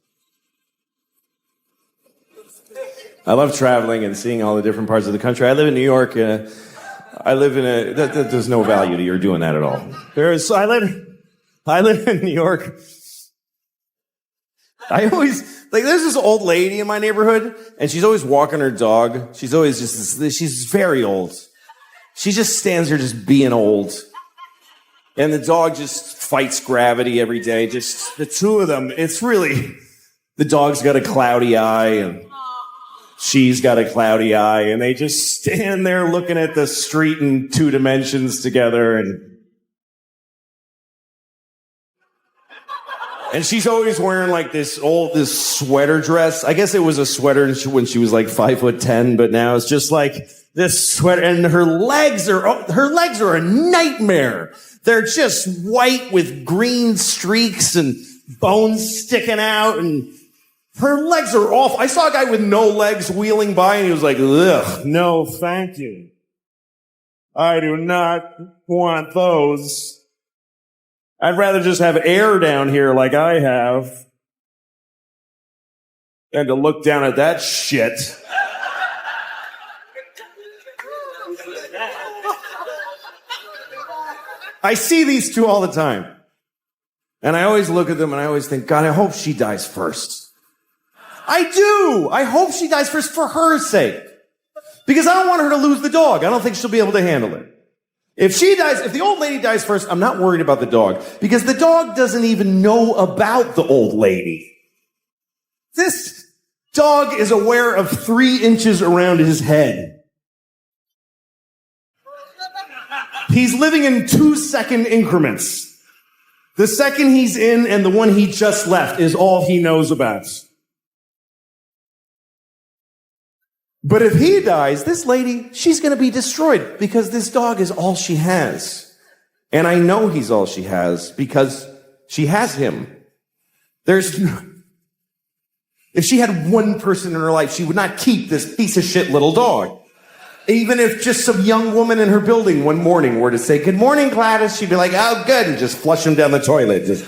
I love traveling and seeing all the different parts of the country. I live in New York. There's no value to your doing that at all. I live in New York. There's this old lady in my neighborhood, and she's always walking her dog. She's very old. She just stands there just being old. And the dog just fights gravity every day. Just the two of them. The dog's got a cloudy eye and she's got a cloudy eye. And they just stand there looking at the street in 2 dimensions together. And she's always wearing like this sweater dress. I guess it was a sweater when she was like 5'10", but now it's just like this sweater. And her legs are a nightmare. They're just white with green streaks and bones sticking out, and her legs are awful. I saw a guy with no legs wheeling by, and he was like, ugh, no, thank you. I do not want those. I'd rather just have air down here like I have than to look down at that shit. I see these two all the time. And I always look at them and I always think, God, I hope she dies first. I do. I hope she dies first for her sake. Because I don't want her to lose the dog. I don't think she'll be able to handle it. If the old lady dies first, I'm not worried about the dog. Because the dog doesn't even know about the old lady. This dog is aware of 3 inches around his head. He's living in 2-second increments. The second he's in and the one he just left is all he knows about. But if he dies, this lady, she's going to be destroyed because this dog is all she has. And I know he's all she has because she has him. If she had one person in her life, she would not keep this piece of shit little dog. Even if just some young woman in her building one morning were to say, good morning, Gladys, she'd be like, oh, good, and just flush him down the toilet. Just,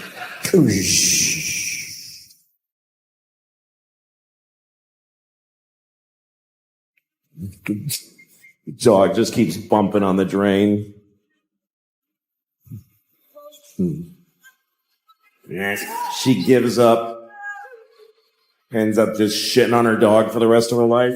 the dog just keeps bumping on the drain. She gives up, ends up just shitting on her dog for the rest of her life.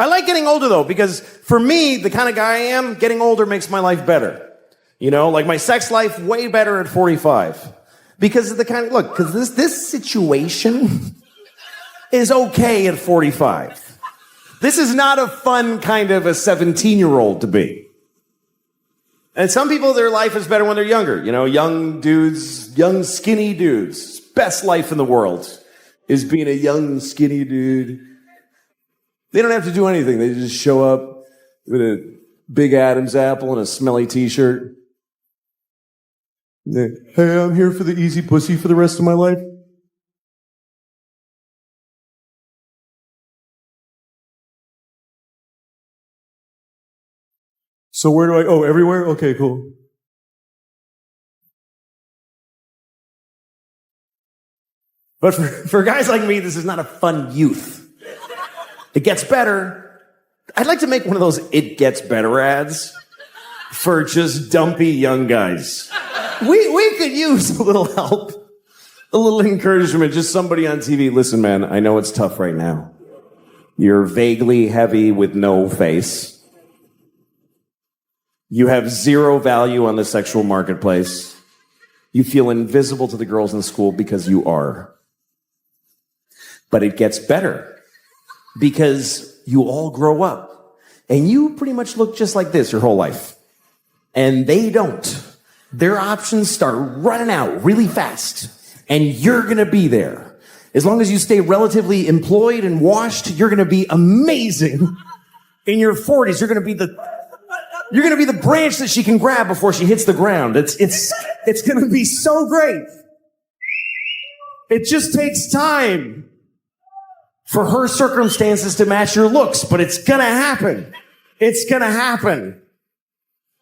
I like getting older, though, because for me, the kind of guy I am, getting older makes my life better. You know, like my sex life, way better at 45. Because of the kind of, look, because this situation is okay at 45. This is not a fun kind of a 17-year-old to be. And some people, their life is better when they're younger. You know, young dudes, young skinny dudes. Best life in the world is being a young skinny dude. They don't have to do anything. They just show up with a big Adam's apple and a smelly t-shirt. Hey, I'm here for the easy pussy for the rest of my life. So where do I, oh, everywhere? Okay, cool. But for guys like me, this is not a fun youth. It gets better. I'd like to make one of those it gets better ads for just dumpy young guys. We could use a little help, a little encouragement, just somebody on TV. Listen, man, I know it's tough right now. You're vaguely heavy with no face. You have zero value on the sexual marketplace. You feel invisible to the girls in school because you are. But it gets better because you all grow up and you pretty much look just like this your whole life. And they don't. Their options start running out really fast and you're going to be there. As long as you stay relatively employed and washed, you're going to be amazing. In your 40s, you're going to be the branch that she can grab before she hits the ground. It's going to be so great. It just takes time for her circumstances to match your looks, but it's gonna happen. It's gonna happen.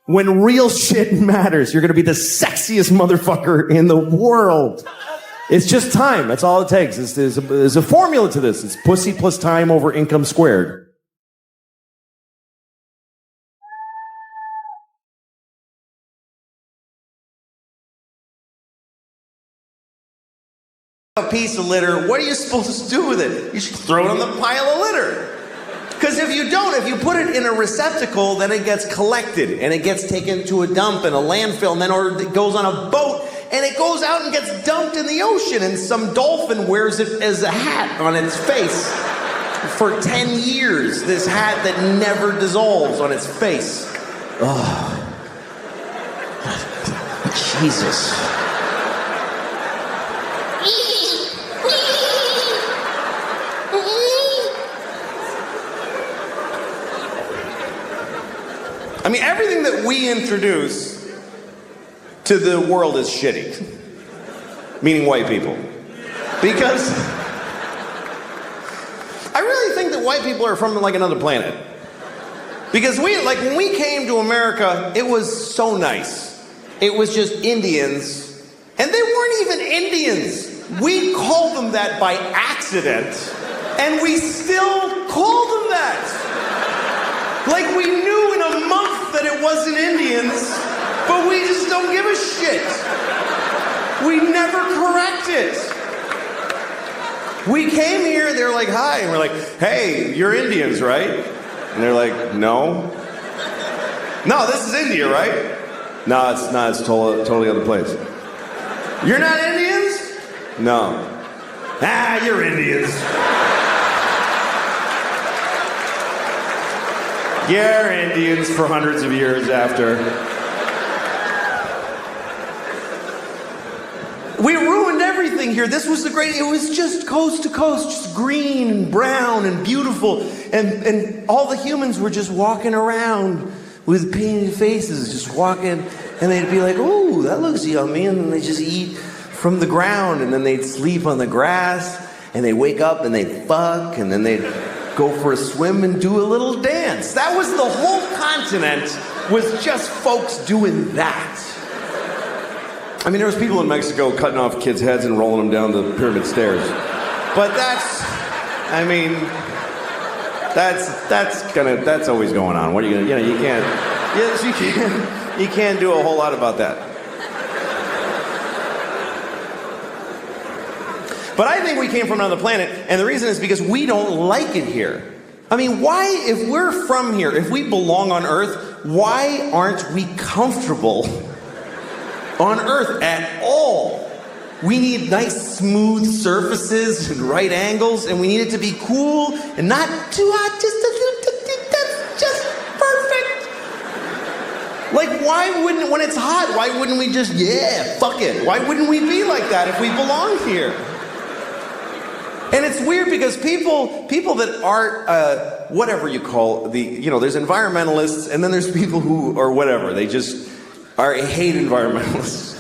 When real shit matters, you're gonna be the sexiest motherfucker in the world. It's just time. That's all it takes. There's a formula to this. It's pussy plus time over income squared. A piece of litter, what are you supposed to do with it? You should throw it on the pile of litter. Because if you don't, if you put it in a receptacle, then it gets collected and it gets taken to a dump in a landfill, and then or it goes on a boat and it goes out and gets dumped in the ocean, and some dolphin wears it as a hat on its face for 10 years. This hat that never dissolves on its face. Oh, Jesus. I mean, everything that we introduce to the world is shitty. Meaning white people. Because I really think that white people are from like another planet. Because when we came to America, it was so nice. It was just Indians. And they weren't even Indians. We called them that by accident. And we still call them that. Like we knew in a month that it wasn't Indians, but we just don't give a shit. We never correct it. We came here, they're like, hi, and we're like, hey, you're Indians, right? And they're like, no. No, this is India, right? No, it's not, it's totally other place. You're not Indians? No. Ah, you're Indians. Yeah, Indians for hundreds of years after. We ruined everything here. This was it was just coast to coast, just green and brown and beautiful. And all the humans were just walking around with painted faces, just walking. And they'd be like, ooh, that looks yummy. And then they just eat from the ground. And then they'd sleep on the grass. And they'd wake up and they'd fuck. And then they'd go for a swim and do a little dance. That was the whole continent, was just folks doing that. I mean, there was people in Mexico cutting off kids' heads and rolling them down the pyramid stairs. But that's always going on. What are you gonna, you can't do a whole lot about that. But I think we came from another planet, and the reason is because we don't like it here. I mean, why, if we're from here, if we belong on Earth, why aren't we comfortable on Earth at all? We need nice, smooth surfaces and right angles, and we need it to be cool and not too hot, that's just perfect. Like, why wouldn't, when it's hot, why wouldn't we just, yeah, fuck it? Why wouldn't we be like that if we belong here? And it's weird because people that aren't, whatever you call there's environmentalists, and then there's people who are whatever, they just hate environmentalists.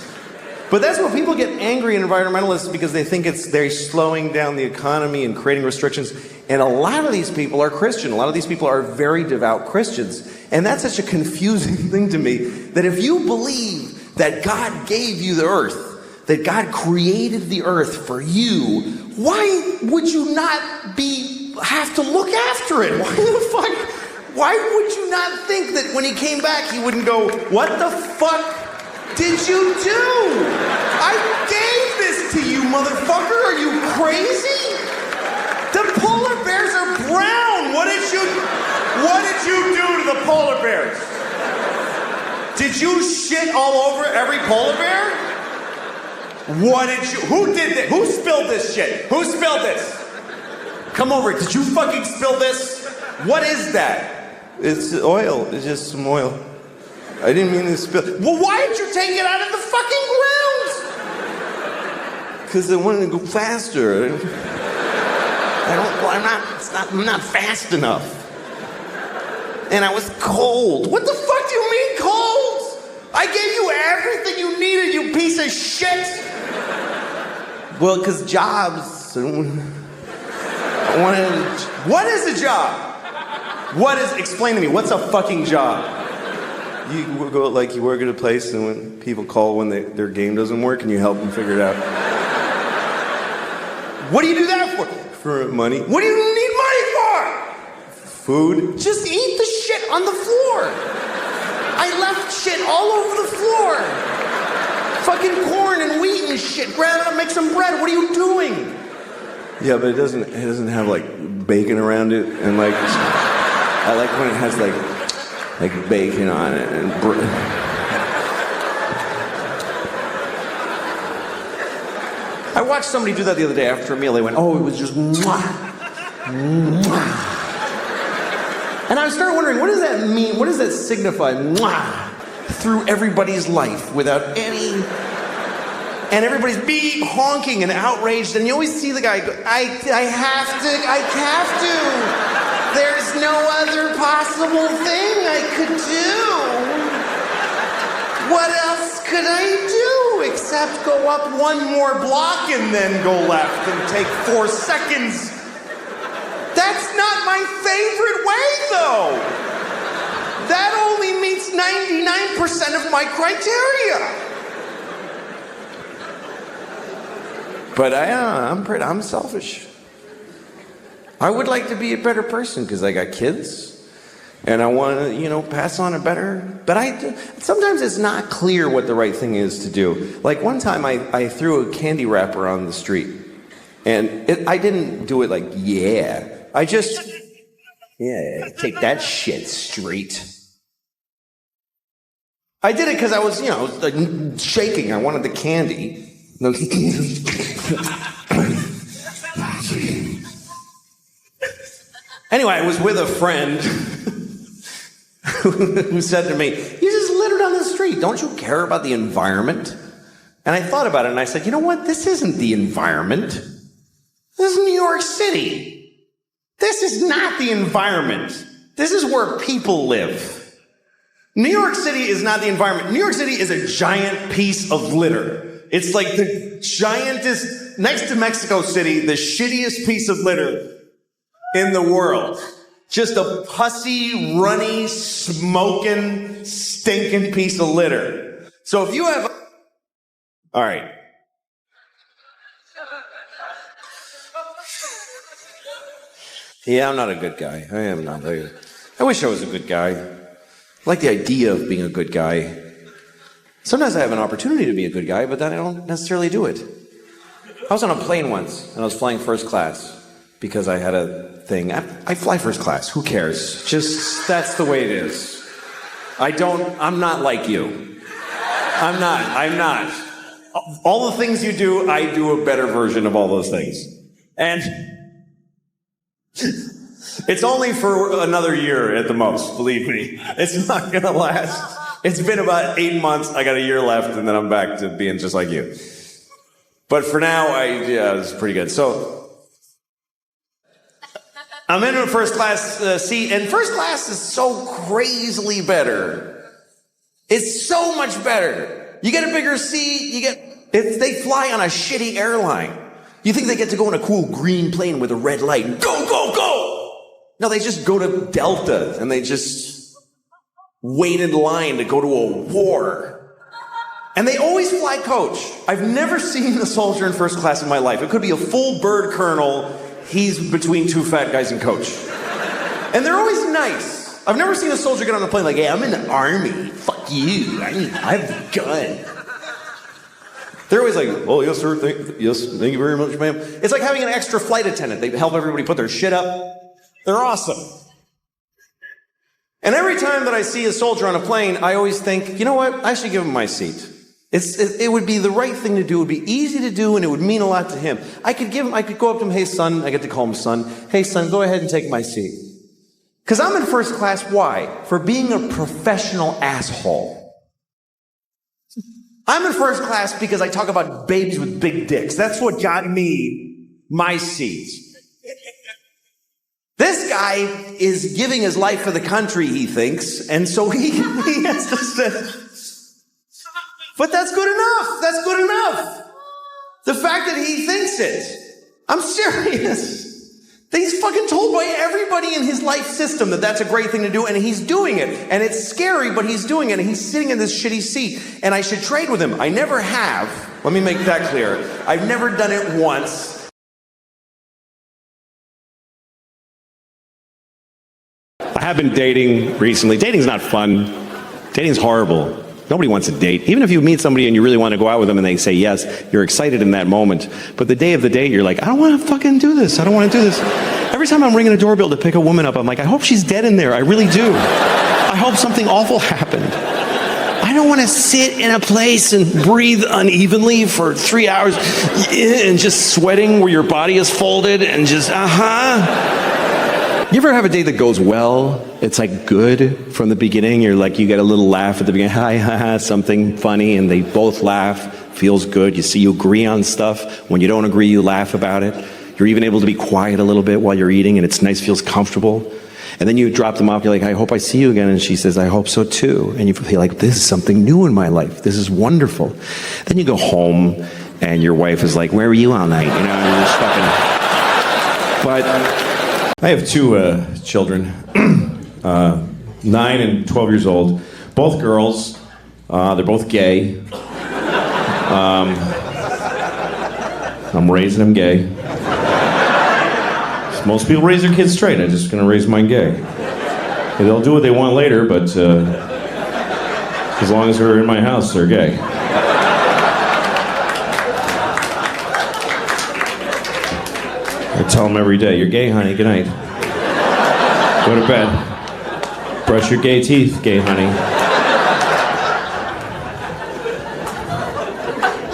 But that's what people get angry at environmentalists, because they think they're slowing down the economy and creating restrictions. And a lot of these people are Christian. A lot of these people are very devout Christians. And that's such a confusing thing to me, that if you believe that God gave you the earth, that God created the earth for you, why would you not have to look after it? Why the fuck? Why would you not think that when he came back, he wouldn't go, what the fuck did you do? I gave this to you, motherfucker. Are you crazy? The polar bears are brown. What did you do to the polar bears? Did you shit all over every polar bear? Who did this? Who spilled this shit? Who spilled this? Come over. Did you fucking spill this? What is that? It's oil. It's just some oil. I didn't mean to spill. Well, why did you take it out of the fucking ground? Because I wanted to go faster. I'm not fast enough. And I was cold. What the fuck do you mean cold? I gave you everything you needed, you piece of shit. Well, because jobs. What is a job? Explain to me, what's a fucking job? You go, like, you work at a place, and when people call when their game doesn't work, and you help them figure it out. What do you do that for? For money. What do you need money for? Food. Just eat the shit on the floor. I left shit all over the floor. Fucking corn and wheat and shit. Grab it up, make some bread. What are you doing? Yeah, but it doesn't have like bacon around it, and like I like when it has like bacon on it and I watched somebody do that the other day after a meal. They went, oh, it was just mwah, mwah. And I started wondering, what does that mean? What does that signify? Mwah, through everybody's life without any... And everybody's honking and outraged, and you always see the guy go, I have to. There's no other possible thing I could do. What else could I do except go up one more block and then go left and take 4 seconds? That's not my favorite way, though. That only meets 99% of my criteria. But I'm selfish. I would like to be a better person because I got kids, and I want to, pass on a better. But sometimes it's not clear what the right thing is to do. Like one time, I threw a candy wrapper on the street, and I didn't do it like I just take that shit straight. I did it because I was like shaking. I wanted the candy. Anyway, I was with a friend who said to me, you just littered on the street. Don't you care about the environment? And I thought about it, and I said, you know what? This isn't the environment. This is New York City. This is not the environment. This is where people live. New York City is not the environment. New York City is a giant piece of litter. It's like the giantest, next to Mexico City, the shittiest piece of litter in the world. Just a pussy, runny, smoking, stinking piece of litter. So if you have... All right. Yeah, I'm not a good guy. I am not. I wish I was a good guy. I like the idea of being a good guy. Sometimes I have an opportunity to be a good guy, but then I don't necessarily do it. I was on a plane once, and I was flying first class because I had a thing. I fly first class. Who cares? Just, that's the way it is. I'm not like you. I'm not. All the things you do, I do a better version of all those things. And it's only for another year at the most, believe me. It's not gonna last. It's been about 8 months. I got a year left, and then I'm back to being just like you. But for now, it's pretty good. So I'm in a first class seat, and first class is so crazily better. It's so much better. You get a bigger seat. They fly on a shitty airline. You think they get to go in a cool green plane with a red light and go, go, go? No, they just go to Delta, and they just wait in line to go to a war. And they always fly coach. I've never seen a soldier in first class in my life. It could be a full bird colonel. He's between two fat guys in coach. And they're always nice. I've never seen a soldier get on a plane like, hey, I'm in the army. Fuck you. I have a gun. They're always like, oh, yes, sir. Thank you very much, ma'am. It's like having an extra flight attendant. They help everybody put their shit up. They're awesome. And every time that I see a soldier on a plane, I always think, you know what? I should give him my seat. It would be the right thing to do. It would be easy to do, and it would mean a lot to him. I could go up to him, hey, son. I get to call him son. Hey, son, go ahead and take my seat. Because I'm in first class. Why? For being a professional asshole. I'm in first class because I talk about babies with big dicks. That's what got me my seat. This guy is giving his life for the country, he thinks, and so he has to say, but that's good enough. That's good enough. The fact that he thinks it. I'm serious. He's fucking told by everybody in his life system that that's a great thing to do, and he's doing it. And it's scary, but he's doing it, and he's sitting in this shitty seat, and I should trade with him. I never have. Let me make that clear. I've never done it once. I have been dating recently. Dating's not fun. Dating's horrible. Nobody wants to date. Even if you meet somebody and you really want to go out with them and they say yes, you're excited in that moment. But the day of the date, you're like, I don't want to fucking do this. I don't want to do this. Every time I'm ringing a doorbell to pick a woman up, I'm like, I hope she's dead in there. I really do. I hope something awful happened. I don't want to sit in a place and breathe unevenly for 3 hours and just sweating where your body is folded and just, You ever have a date that goes well? It's like good from the beginning. You're like, you get a little laugh at the beginning, hi, something funny, and they both laugh. Feels good. You agree on stuff. When you don't agree, you laugh about it. You're even able to be quiet a little bit while you're eating, and it's nice, feels comfortable. And then you drop them off. You're like, I hope I see you again. And she says, I hope so too. And you feel like, this is something new in my life. This is wonderful. Then you go home, and your wife is like, where were you all night? You know, and you're just fucking. But I have two children, 9 and 12 years old, both girls. They're both gay. I'm raising them gay. Most people raise their kids straight. I'm just going to raise mine gay. They'll do what they want later, but as long as they're in my house, they're gay. I tell them every day, you're gay, honey, good night. Go to bed. Brush your gay teeth, gay honey.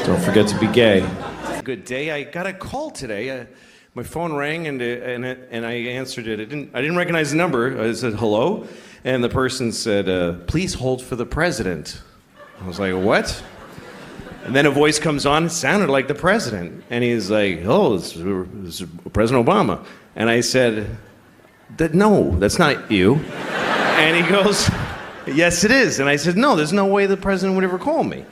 Don't forget to be gay. Good day. I got a call today. My phone rang and I answered it. I didn't recognize the number. I said, hello? And the person said, please hold for the president. I was like, what? And then a voice comes on, it sounded like the president. And he's like, oh, it's President Obama. And I said, no, that's not you. And he goes, yes, it is. And I said, no, there's no way the president would ever call me.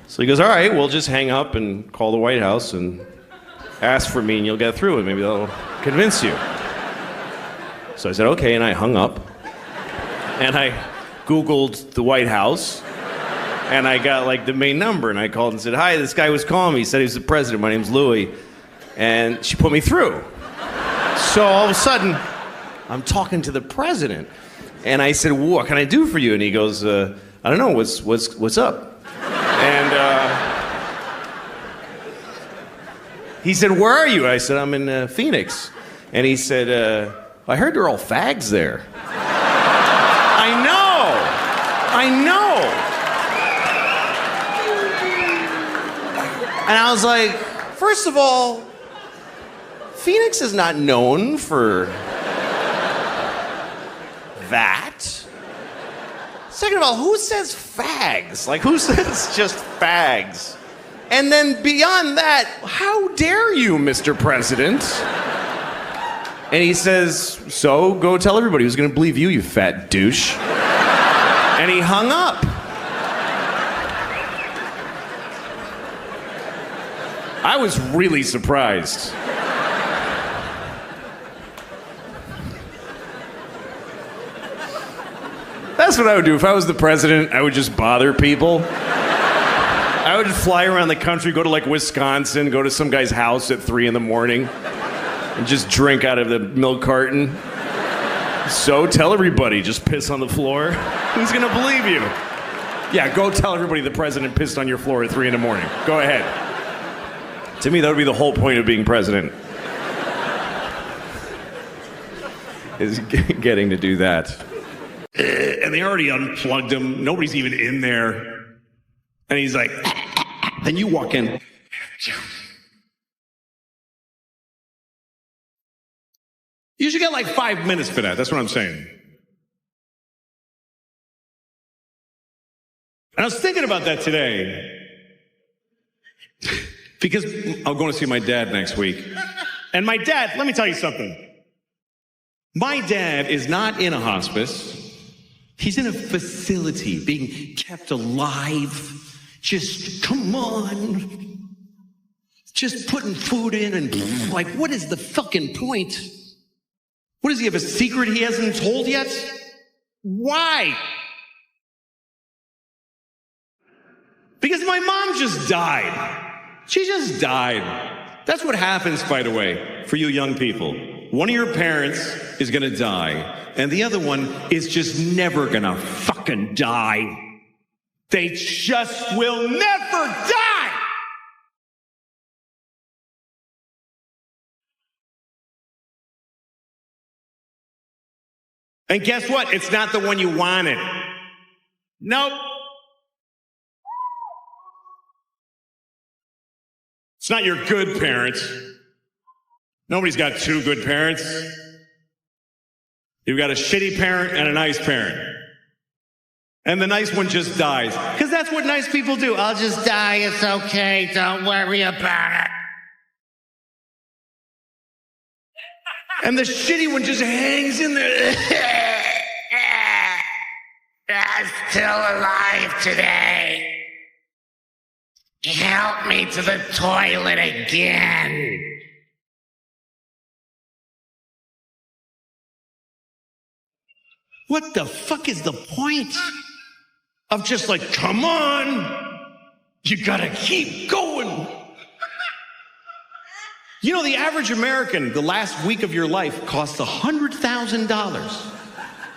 So he goes, all right, we'll just hang up and call the White House and ask for me and you'll get through and maybe they'll convince you. So I said, okay, and I hung up. And I Googled the White House. And I got like the main number and I called and said, hi, this guy was calling me. He said he was the president. My name's Louis. And she put me through. So all of a sudden, I'm talking to the president. And I said, well, what can I do for you? And he goes, I don't know, what's up? And he said, where are you? I said, I'm in Phoenix. And he said, I heard they're all fags there. I know. And I was like, first of all, Phoenix is not known for that. Second of all, who says fags? Like, who says just fags? And then beyond that, how dare you, Mr. President? And he says, so go tell everybody who's going to believe you, you fat douche. And he hung up. I was really surprised. That's what I would do. If I was the president, I would just bother people. I would fly around the country, go to like Wisconsin, go to some guy's house at 3 a.m. and just drink out of the milk carton. So tell everybody, just piss on the floor. Who's gonna believe you? Yeah, go tell everybody the president pissed on your floor at 3 a.m. Go ahead. To me, that would be the whole point of being president. Is getting to do that. And they already unplugged him. Nobody's even in there. And he's like, then you walk in. You should get like 5 minutes for that. That's what I'm saying. And I was thinking about that today. Because I'm going to see my dad next week. And my dad, let me tell you something. My dad is not in a hospice. He's in a facility being kept alive. Just, come on. Just putting food in and like, what is the fucking point? What, does he have a secret he hasn't told yet? Why? Because my mom just died. She just died. That's what happens, by the way, for you young people. One of your parents is gonna die, and the other one is just never gonna fucking die. They just will never die! And guess what? It's not the one you wanted. Nope. It's not your good parents. Nobody's got two good parents. You've got a shitty parent and a nice parent. And the nice one just dies. Because that's what nice people do. I'll just die, it's okay, don't worry about it. And the shitty one just hangs in there. I'm still alive today. Help me to the toilet again. What the fuck is the point of just like, come on, you gotta keep going. You know, the average American, the last week of your life costs $100,000.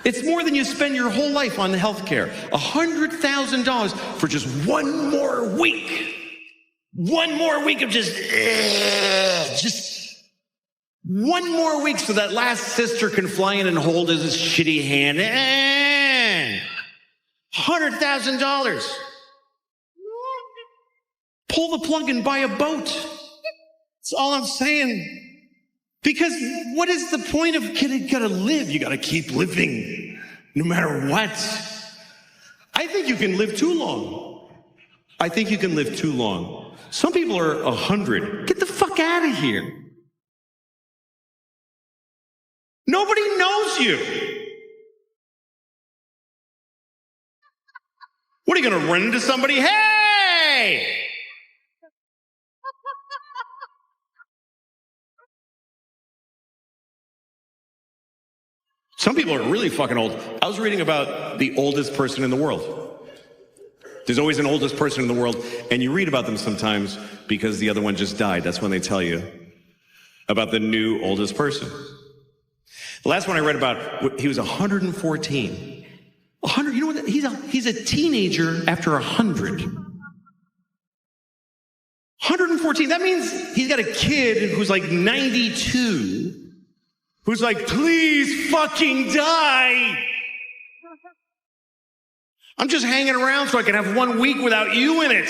It's more than you spend your whole life on healthcare. $100,000 for just one more week. One more week of just one more week so that last sister can fly in and hold his shitty hand. $100,000. Pull the plug and buy a boat. That's all I'm saying. Because what is the point of you gotta live? You gotta keep living, no matter what. I think you can live too long. I think you can live too long. Some people are 100. Get the fuck out of here. Nobody knows you. What, are you gonna run into somebody? Hey! Some people are really fucking old. I was reading about the oldest person in the world. There's always an oldest person in the world, and you read about them sometimes because the other one just died. That's when they tell you about the new oldest person. The last one I read about, he was 114. 100, you know what? He's a teenager after 100. 114, that means he's got a kid who's like 92. who's like, please fucking die. I'm just hanging around so I can have 1 week without you in it.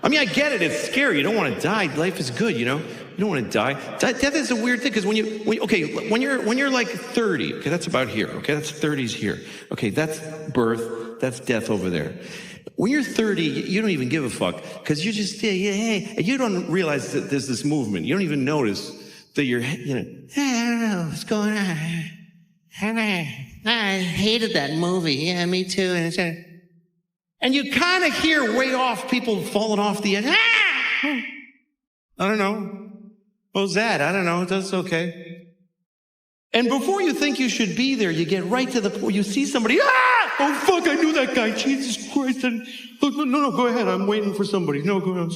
I mean, I get it. It's scary. You don't want to die. Life is good, you know? You don't want to die. Death is a weird thing because when you're like 30, okay, that's about here. Okay, that's 30s here. Okay, that's birth. That's death over there. When you're 30, you don't even give a fuck because you just, hey, and you don't realize that there's this movement. You don't even notice that you're, you know, hey, I don't know what's going on. I hated that movie. Yeah, me too. And you kind of hear way off people falling off the edge. I don't know. What was that? I don't know. That's okay. And before you think you should be there, you get right to the point. You see somebody. Oh, fuck, I knew that guy. Jesus Christ. And, no, go ahead. I'm waiting for somebody. No, go ahead.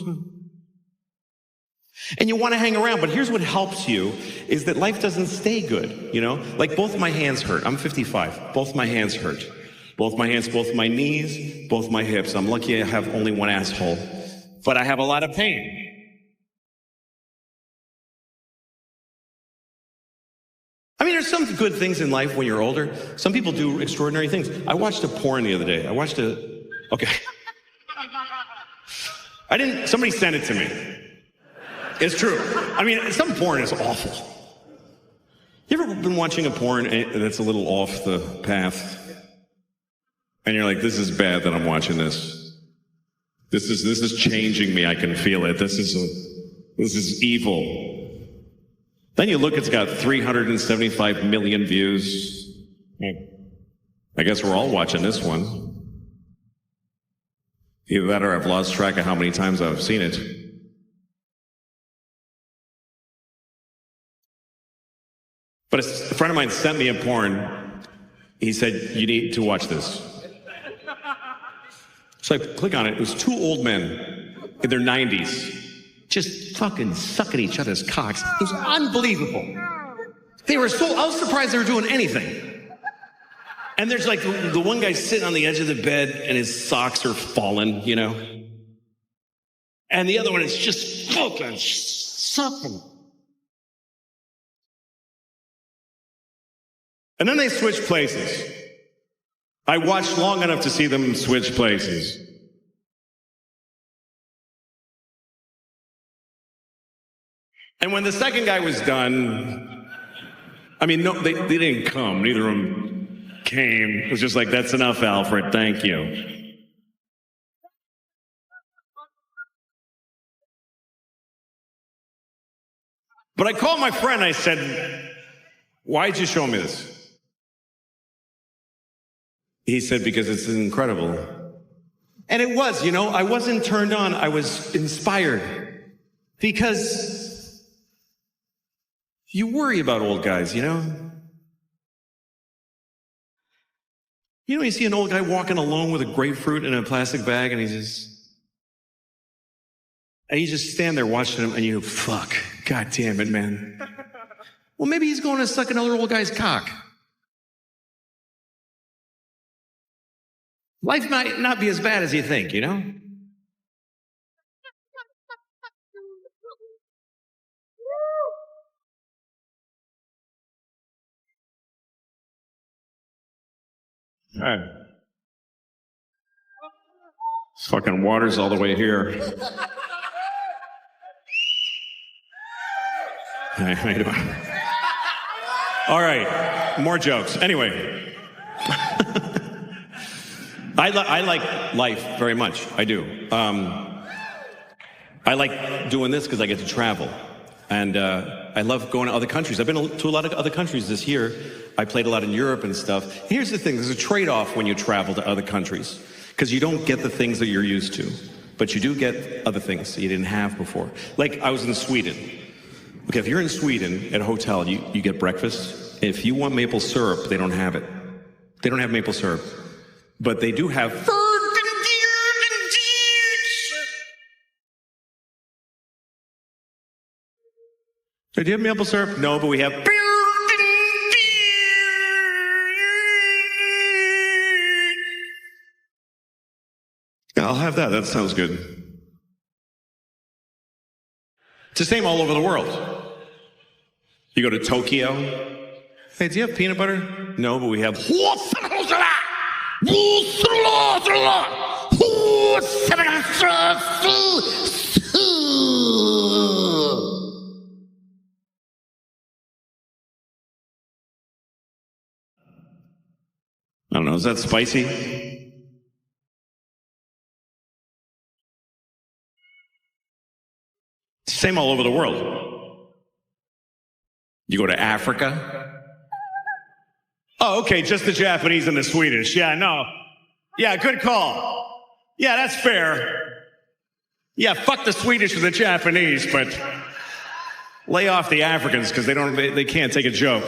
And you want to hang around. But here's what helps you is that life doesn't stay good, you know? Like both my hands hurt. I'm 55. Both my hands hurt. Both my hands, both my knees, both my hips. I'm lucky I have only one asshole. But I have a lot of pain. I mean, there's some good things in life when you're older. Some people do extraordinary things. I watched a porn the other day. Okay. Somebody sent it to me. It's true. I mean, some porn is awful. You ever been watching a porn that's a little off the path? And you're like, this is bad that I'm watching this. This is changing me. I can feel it. This is evil. Then you look, it's got 375 million views. I guess we're all watching this one. Either that or I've lost track of how many times I've seen it. But a friend of mine sent me a porn. He said, you need to watch this. So I click on it. It was two old men in their 90s just fucking sucking each other's cocks. It was unbelievable. I was surprised they were doing anything. And there's like the one guy sitting on the edge of the bed and his socks are falling, you know? And the other one is just fucking sucking. And then they switch places. I watched long enough to see them switch places. And when the second guy was done, I mean, no, they didn't come. Neither of them came. It was just like, that's enough, Alfred. Thank you. But I called my friend. I said, why'd you show me this? He said, because it's incredible. And it was, you know, I wasn't turned on. I was inspired. Because you worry about old guys, you know? You know, you see an old guy walking alone with a grapefruit in a plastic bag, and you just stand there watching him, and you go, fuck, God damn it, man. Well, maybe he's going to suck another old guy's cock. Life might not be as bad as you think, you know? All right. This fucking water's all the way here. All right, more jokes. Anyway. I like life very much. I do. I like doing this because I get to travel. And I love going to other countries. I've been to a lot of other countries this year. I played a lot in Europe and stuff. Here's the thing. There's a trade-off when you travel to other countries. Because you don't get the things that you're used to. But you do get other things that you didn't have before. Like, I was in Sweden. Okay, if you're in Sweden at a hotel, you get breakfast. If you want maple syrup, they don't have it. They don't have maple syrup. But they do have... Do you have maple syrup? No, but we have... Yeah, I'll have that. That sounds good. It's the same all over the world. You go to Tokyo. Hey, do you have peanut butter? No, but we have. I don't know, is that spicy? Same all over the world. You go to Africa. Oh, okay, just the Japanese and the Swedish. Yeah, no. Yeah, good call. Yeah, that's fair. Yeah, fuck the Swedish or the Japanese, but lay off the Africans because they can't take a joke.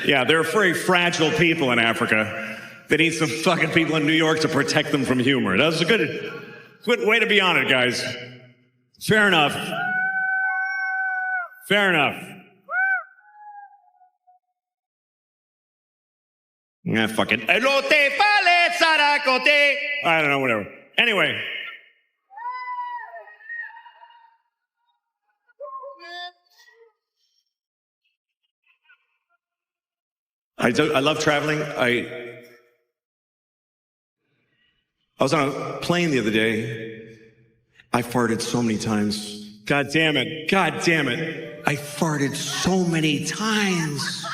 Yeah, they're very fragile people in Africa. They need some fucking people in New York to protect them from humor. That's a good way to be on it, guys. Fair enough. Fair enough. Yeah, fucking. I don't know, whatever. Anyway. I love traveling. I was on a plane the other day. I farted so many times. God damn it. God damn it. I farted so many times.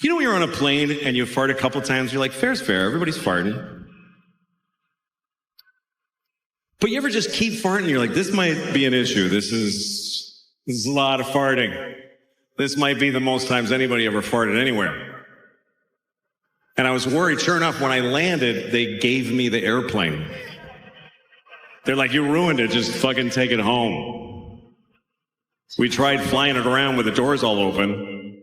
You know when you're on a plane and you fart a couple times, you're like, fair's fair, everybody's farting. But you ever just keep farting and you're like, this might be an issue. This is a lot of farting. This might be the most times anybody ever farted anywhere. And I was worried. Sure enough, when I landed, they gave me the airplane. They're like, you ruined it. Just fucking take it home. We tried flying it around with the doors all open.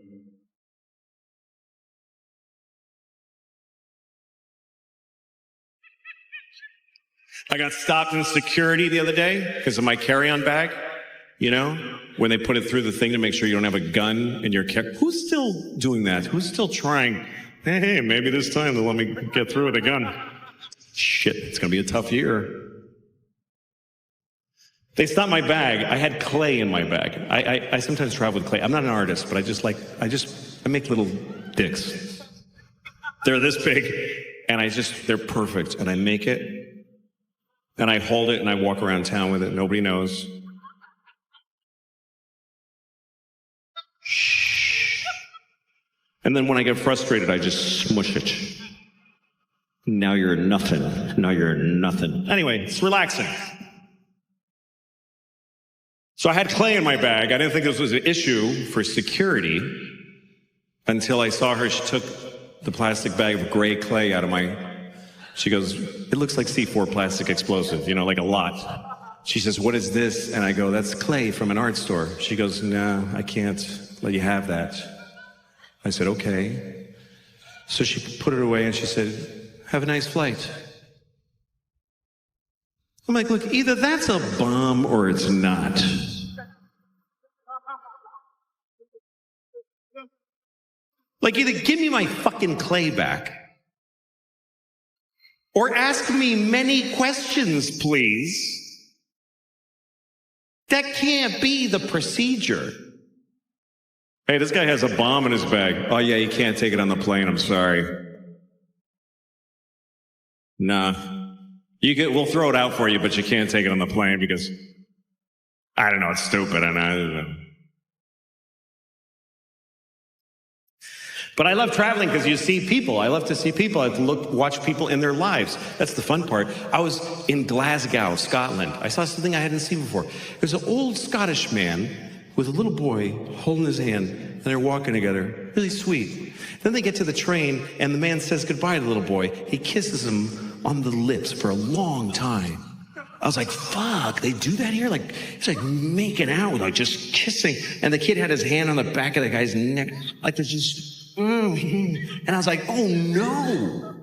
I got stopped in security the other day because of my carry-on bag. You know, when they put it through the thing to make sure you don't have a gun in your carry. Who's still doing that? Who's still trying? Hey, maybe this time they'll let me get through with a gun. Shit, it's going to be a tough year. They stopped my bag. I had clay in my bag. I sometimes travel with clay. I'm not an artist, but I make little dicks. They're this big, and they're perfect. And I make it, and I hold it, and I walk around town with it. Nobody knows. And then when I get frustrated, I just smush it. Now you're nothing. Now you're nothing. Anyway, it's relaxing. So I had clay in my bag. I didn't think this was an issue for security until I saw her. She took the plastic bag of gray clay out of she goes, it looks like C4 plastic explosive, like a lot. She says, what is this? And I go, that's clay from an art store. She goes, no, I can't let you have that. I said, okay. So she put it away and she said, have a nice flight. I'm like, look, either that's a bomb or it's not. Like, either give me my fucking clay back or ask me many questions, please. That can't be the procedure. Hey, this guy has a bomb in his bag. Oh, yeah, you can't take it on the plane. I'm sorry. Nah. We'll throw it out for you, but you can't take it on the plane because, I don't know, it's stupid. I don't know. But I love traveling because you see people. I love to see people. I watch people in their lives. That's the fun part. I was in Glasgow, Scotland. I saw something I hadn't seen before. There's an old Scottish man with a little boy holding his hand, and they're walking together. Really sweet. Then they get to the train, and the man says goodbye to the little boy. He kisses him on the lips for a long time. I was like, fuck, they do that here? Like, it's like making out, like just kissing. And the kid had his hand on the back of the guy's neck. Like there's just, and I was like, oh no.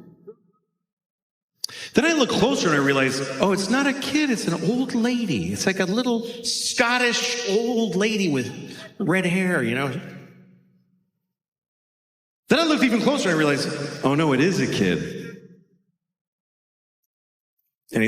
Then I look closer and I realize, oh, it's not a kid, it's an old lady. It's like a little Scottish old lady with red hair, Then I looked even closer, I realized, oh no, it is a kid. And he